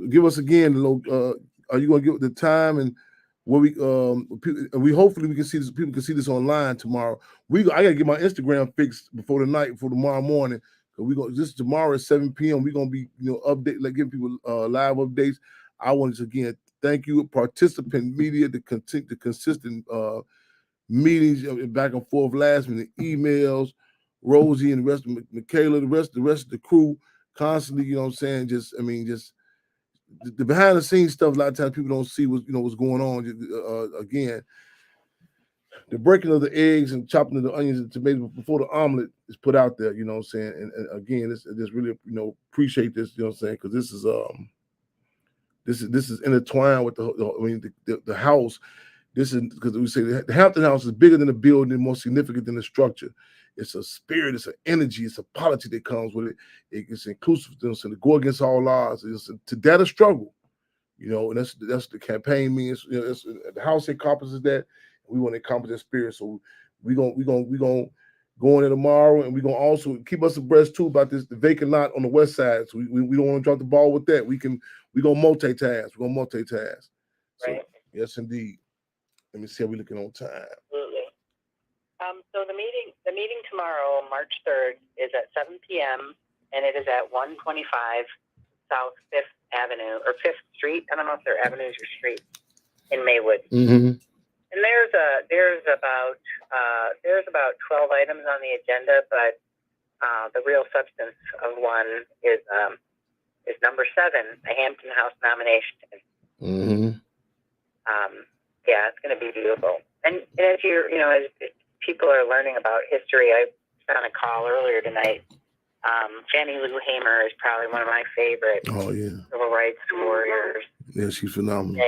give us again, are you gonna give it the time and what we hopefully we can see this, people can see this online tomorrow. I gotta get my Instagram fixed before tomorrow morning. This tomorrow at 7 p.m. We're gonna be update, like giving people live updates. I want to again thank you, participant media, the consistent meetings back and forth, last minute emails, Rosie and the rest of Michaela, the rest of the crew, constantly, just the behind the scenes stuff. A lot of times people don't see what's going on. Again, the breaking of the eggs and chopping of the onions and tomatoes before the omelet is put out there. And again, I just really appreciate this. Because this is intertwined with the house. This is because we say the Hampton House is bigger than the building and more significant than the structure. It's a spirit, it's an energy, it's a polity that comes with it. It's inclusive, to go against all odds. To dare to struggle, and that's the campaign means. The house encompasses that. We want to accomplish that spirit. So we gonna go in there tomorrow, and we're gonna also keep us abreast too about the vacant lot on the west side. So we don't want to drop the ball with that. We're gonna multitask. So Right. yes, indeed. Let me see how we're looking on time. Absolutely. So the meeting tomorrow, March 3rd, is at 7 p.m. and it is at 125 South 5th Avenue or 5th Street. I don't know if they're avenues or streets in Maywood. Mm-hmm. And there's about 12 items on the agenda, but the real substance of one is number 7, the Hampton House nomination. Mm-hmm. Yeah, it's going to be beautiful. And as as people are learning about history, I was on a call earlier tonight. Fannie Lou Hamer is probably one of my favorite civil rights warriors. Yeah, she's phenomenal.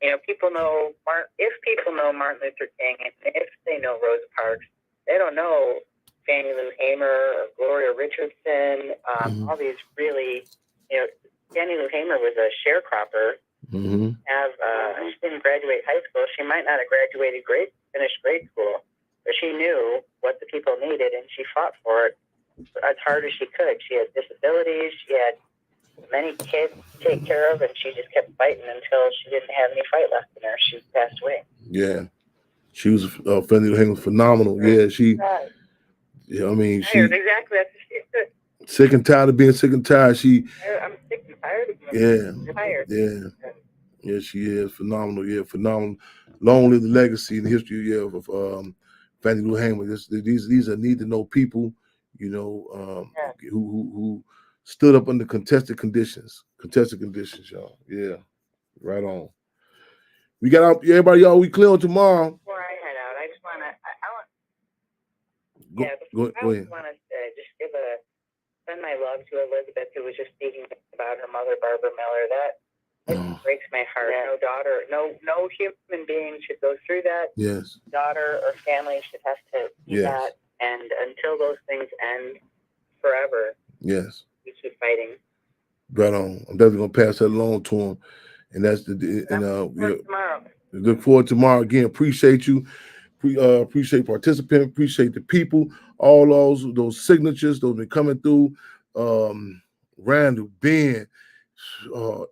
And people know if people know Martin Luther King, and if they know Rosa Parks, they don't know Fannie Lou Hamer or Gloria Richardson. All these really, Fannie Lou Hamer was a sharecropper. Mm-hmm. She didn't graduate high school. She might not have finished grade school, but she knew what the people needed, and she fought for it as hard as she could. She had disabilities. She had many kids to take care of, and she just kept fighting until she didn't have any fight left in her. She passed away. Yeah, she was Fannie Lou Hamer, phenomenal. Yeah, she. Yeah, I mean, she. Exactly. That's what she said. Sick and tired of being sick and tired. I'm sick and tired of being tired. Yeah, she is phenomenal. Yeah, phenomenal. Long live the legacy and the history of Fannie Lou Hamer. These are need to know people, who stood up under contested conditions, y'all. Yeah, right on. We got everybody, y'all. We clear on tomorrow. Before I head out, I just want to. Go ahead. Want to just send my love to Elizabeth, who was just speaking about her mother, Barbara Miller. Oh, breaks my heart. Yeah. No daughter, no human being should go through that. yes, Daughter or family should have to see yes, that. And until those things end forever, yes. we keep fighting. Right on. I'm definitely gonna pass that along to him, and that's Tomorrow. look forward to tomorrow again. Appreciate you. Appreciate participants. Appreciate the people. All those signatures, those been coming through. Randall, Ben,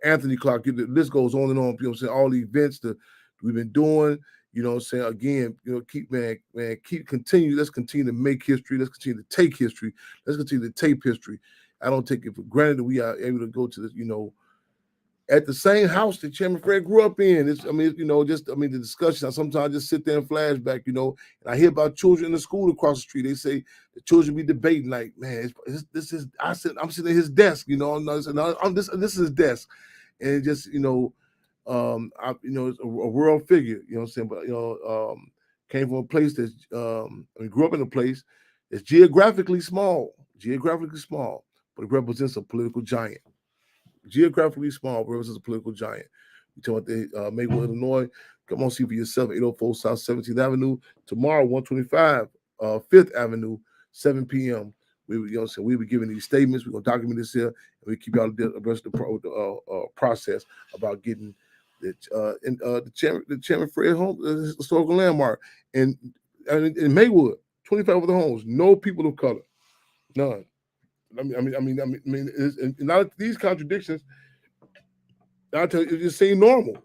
Anthony Clark. The list goes on and on. You know what I'm saying? All the events that we've been doing. You know what I'm saying? Again, keep continue. Let's continue to make history. Let's continue to take history. Let's continue to tape history. I don't take it for granted that we are able to go to this, at the same house that Chairman Fred grew up in. The discussion. I sometimes just sit there and flashback, and I hear about children in the school across the street. They say the children be debating, like, man, this is. I'm sitting at his desk, this is his desk, and it just, it's a world figure, you know what I'm saying? But came from a place that's, grew up in a place that's geographically small, but it represents a political giant. Geographically small, represents a political giant. You talking about the Maywood, Illinois? Come on, see for yourself. 804 South 17th Avenue tomorrow. 125 5th Avenue, 7 p.m. We'll be giving these statements. We're gonna document this here, and we keep y'all abreast of the process about getting the Chairman Fred home historical landmark and in Maywood, 25 other homes, no people of color, none. It's not these contradictions. I tell you, it just seems normal.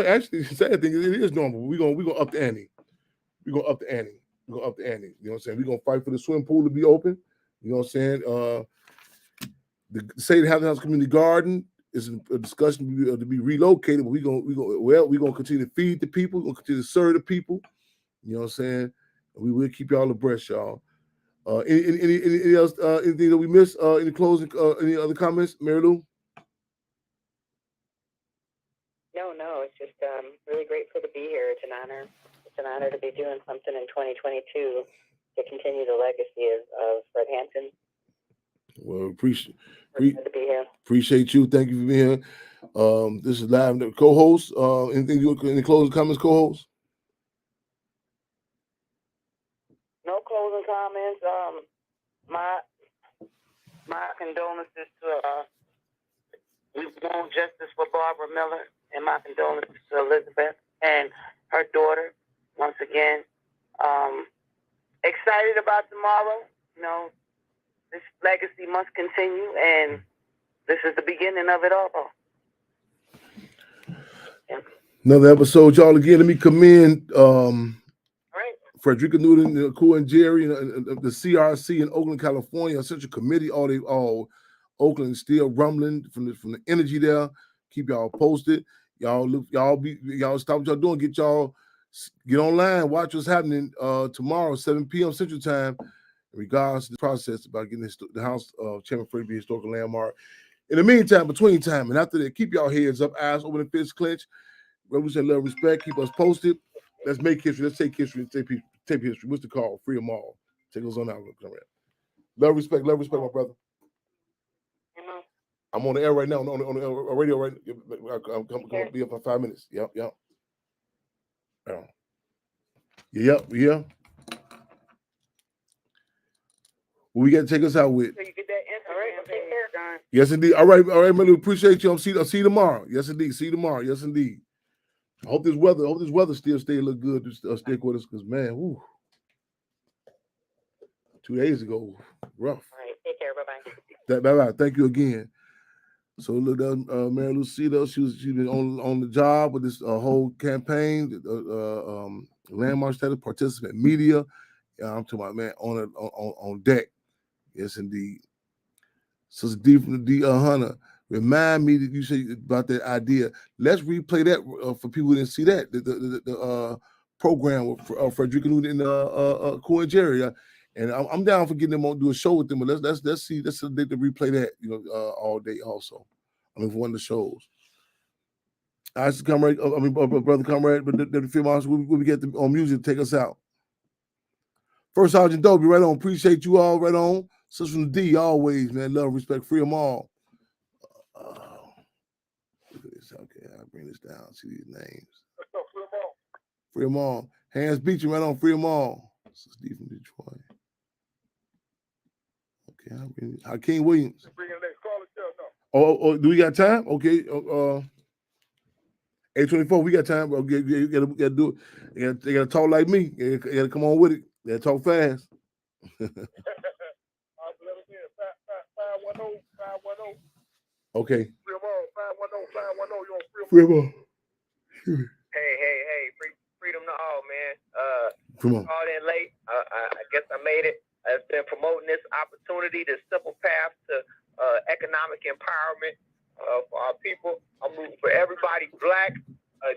Actually, the sad thing is it is normal. We're gonna up the ante. We're gonna up the ante. You know what I'm saying? We're gonna fight for the swimming pool to be open. You know what I'm saying? The State Hampton House Community Garden is a discussion to be relocated, but we're gonna continue to feed the people. We're gonna continue to serve the people. You know what I'm saying? We will keep y'all abreast, y'all. Any else? Anything that we missed? Any closing? Any other comments, Mary Lou? No, it's just really grateful to be here. It's an honor. It's an honor to be doing something in 2022 to continue the legacy of Fred Hampton. Well, Glad to be here. appreciate you. Thank you for being here. This is live. Co-host. Any closing comments, co-host? No closing comments. My condolences to we want justice for Barbara Miller, and my condolences to Elizabeth and her daughter. Once again, excited about tomorrow. This legacy must continue, and this is the beginning of it all. Yeah. Another episode, y'all. Again, let me commend Right. Frederica Newton, Cool and Jerry, the CRC in Oakland, California, Central Committee. All Oakland is still rumbling from the energy there. Keep y'all posted. Y'all stop what y'all doing. Get online. Watch what's happening tomorrow, 7 p.m. Central Time. In regards to the process about getting the house of Chairman Fred be historical landmark. In the meantime, between time and after that, keep y'all heads up, eyes open, and fists clenched. Represent love, respect. Keep us posted. Let's make history. Let's take history and tape history. What's the call? Free them all. Take us on out. Love, respect, my brother. Mm-hmm. I'm on the air right now. On the radio right now. I'm going to be up for 5 minutes. Yep. Yeah. Well, we got to take us out with. So you get that answer. All right, take care, John. Yes, indeed. All right, Melu. Appreciate you. I'll see you tomorrow. Yes, indeed. See you tomorrow. Yes, indeed. I hope this weather still stay look good to stick with us, because man, woo, 2 days ago, rough. All right, take care. Bye-bye. Bye-bye. Thank you again. So look, Mary Lucida, she's been on the job with this whole campaign, landmark status, participant media. I'm talking about, man, on deck. Yes, indeed. So D from the D Hunter, remind me that you said about that idea. Let's replay that for people who didn't see that. The program with Frederica Newton and Cool and Jerry. And I'm down for getting them on do a show with them. But let's see. Let's replay that all day also. For one of the shows. I should come right. Brother Comrade, but the film house we'll get them on music to take us out. First Sergeant Dobie, right on. Appreciate you all, right on. Sister from the D, always, man. Love, respect, free them all. Look at this. this. Okay, I'll bring this down. See these names. Let's go, free them all. Free them all. Hands Beecham right on. Free them all. This is Steve from Detroit. Okay, I'll bring Hakeem Williams. Bring in the next caller, no. Oh, do we got time? Okay. 8:24. We got time. Okay, you gotta do it. They gotta talk like me. You gotta come on with it. They gotta talk fast. Let us in. 510, 510. Okay. Free them all. 510, 510. You on free them all. Free them all. Hey, freedom to all, man. Come on. Called in late. I guess I made it. I've been promoting this opportunity, this simple path to economic empowerment for our people. I'm rooting for everybody black.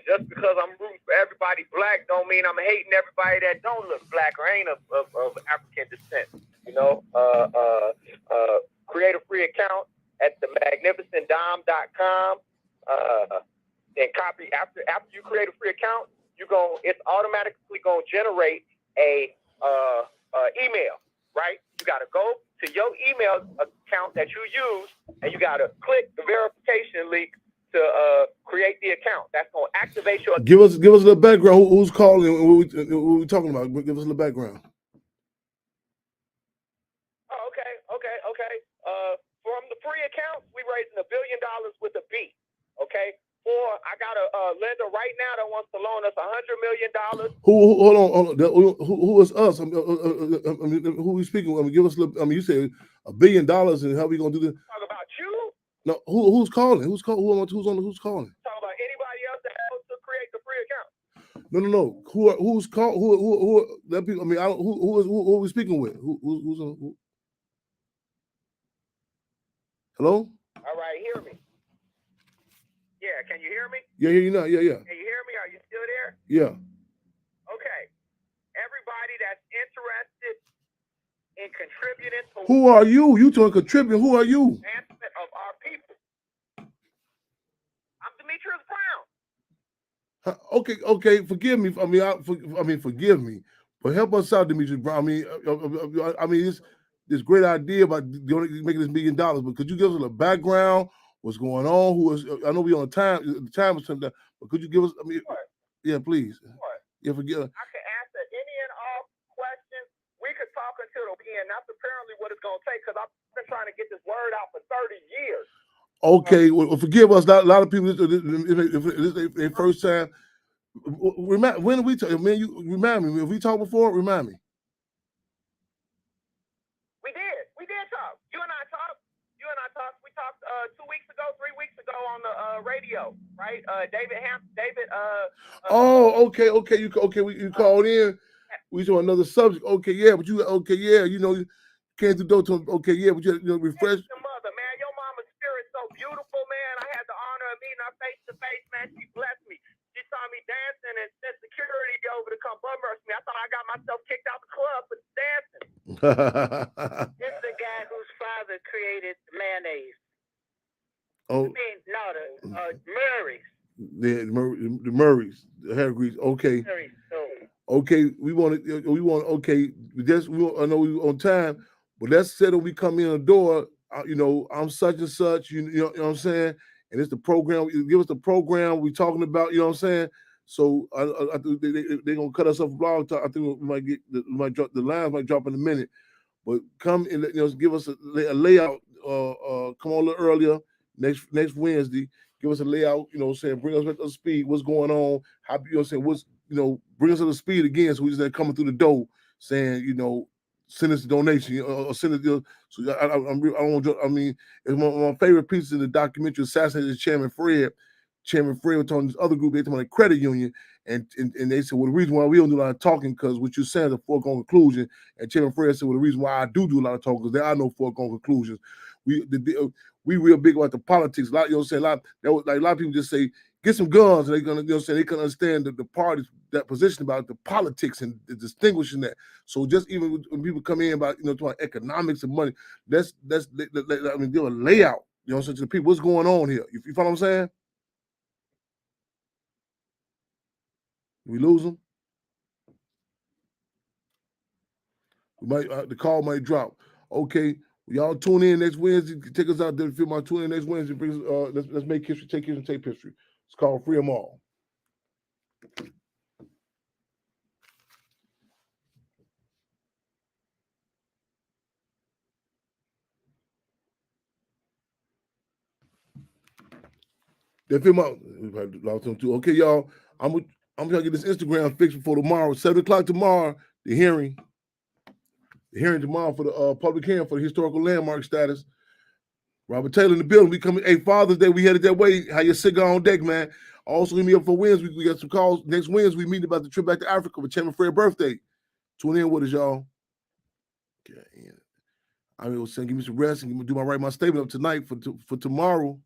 Just because I'm rooting for everybody black don't mean I'm hating everybody that don't look black or ain't of African descent. You know, create a free account at themagnificentdom.com. And copy after you create a free account, it's automatically gonna generate a email, right? You gotta go to your email account that you use, and you gotta click the verification link to create the account. That's gonna activate your. Give us a little background. Who's calling? What we talking about? Give us a little background. Oh, okay. From the free accounts, we raising $1 billion with a B. Okay. Or I got a lender right now that wants to loan us $100 million. Hold on. Who is us? I mean, who we speaking with? I mean, give us a little. I mean, you said $1 billion, and how we gonna do this? Talk about you. No, who's calling? Who's calling? Who's calling? Talk about anybody else that helps to create the free account. No. Who's called? Who that people? I mean, I don't. Who are we speaking with? Who's on? Hello? All right, hear me. Yeah, can you hear me? Yeah, you know. Yeah. Can you hear me? Are you still there? Yeah. Okay. Everybody that's interested in contributing to Who are you? You to contribute? Who are you? advancement of our people. I'm Demetrius Brown. Okay. Forgive me. Forgive me, but help us out, Demetrius Brown. I mean, this great idea about making this $1 million, but could you give us a background? What's going on? Who is? I know we on time. The time is something, but could you give us? I mean, Sure. Yeah, please. Sure. Yeah, forgive. I can answer any and all questions. We could talk until the end. That's apparently what it's going to take, because I've been trying to get this word out for 30 years. Okay, well, forgive us. A lot of people, this is their first time. When did we talk? Man, you remind me. Have we talked before? Remind me. We did talk. You and I talked. We talked 2 weeks ago, 3 weeks ago on the radio, right? David. Okay. You called in. We saw another subject. Okay, yeah, but you you know, you came through the door to him. Okay, yeah, but you refresh. Your mother, man. Your mama's spirit's so beautiful, man. I had the honor of meeting her face to face, man. She blessed me. She saw me dancing and sent security over to come bum rush me. I thought I got myself kicked out the club for dancing. It's the guy whose father created mayonnaise. Oh, Murray's. the Murrays, the hair grease. Okay. Murray's. Okay, we want. Okay, I know we on time, but let's say that we come in the door. I'm such and such. You know what I'm saying? And it's the program. You give us the program we talking about. You know what I'm saying? So I think they're gonna cut us off blog talk. I think we might drop the lines might drop in a minute. But come and give us a layout. Come on a little earlier next Wednesday. Give us a layout. You know what I'm saying? Bring us up to speed. What's going on? How you know what I'm saying? Bring us up to speed again. So we just coming through the door saying, send us a donation or send it. So I mean, it's one of my favorite pieces in the documentary, Assassinated Chairman Fred. Chairman Fred was talking to this other group. They talking about a credit union, and they said, well, the reason why we don't do a lot of talking because what you're saying is a foregone conclusion. And Chairman Fred said, well, the reason why I do a lot of talking because there are no foregone conclusions. We real big about the politics. A lot, a lot of people just say get some guns, and they're gonna, they can understand the parties that position about the politics and the distinguishing that. So just even when people come in about talking economics and money, let's give a layout. To the people what's going on here. You follow what I'm saying? We lose them. We might the call might drop. Okay, Y'all tune in next Wednesday. Take us out there. Feel my tune in next Wednesday. Bring us, let's make history, take history, take history. It's called Free 'Em All. They feel my okay, y'all. I'm trying to get this Instagram fixed before tomorrow. 7 o'clock tomorrow. The hearing tomorrow for the public hearing for the historical landmark status. Robert Taylor in the building. We coming. Hey, Father's Day. We headed that way. How your cigar on deck, man? Also, hit me up for Wednesday. We got some calls next Wednesday. We meet about the trip back to Africa for Chairman Fred's birthday. Tune in with us, y'all. Okay. I mean, give me some rest and do my statement up tonight for tomorrow.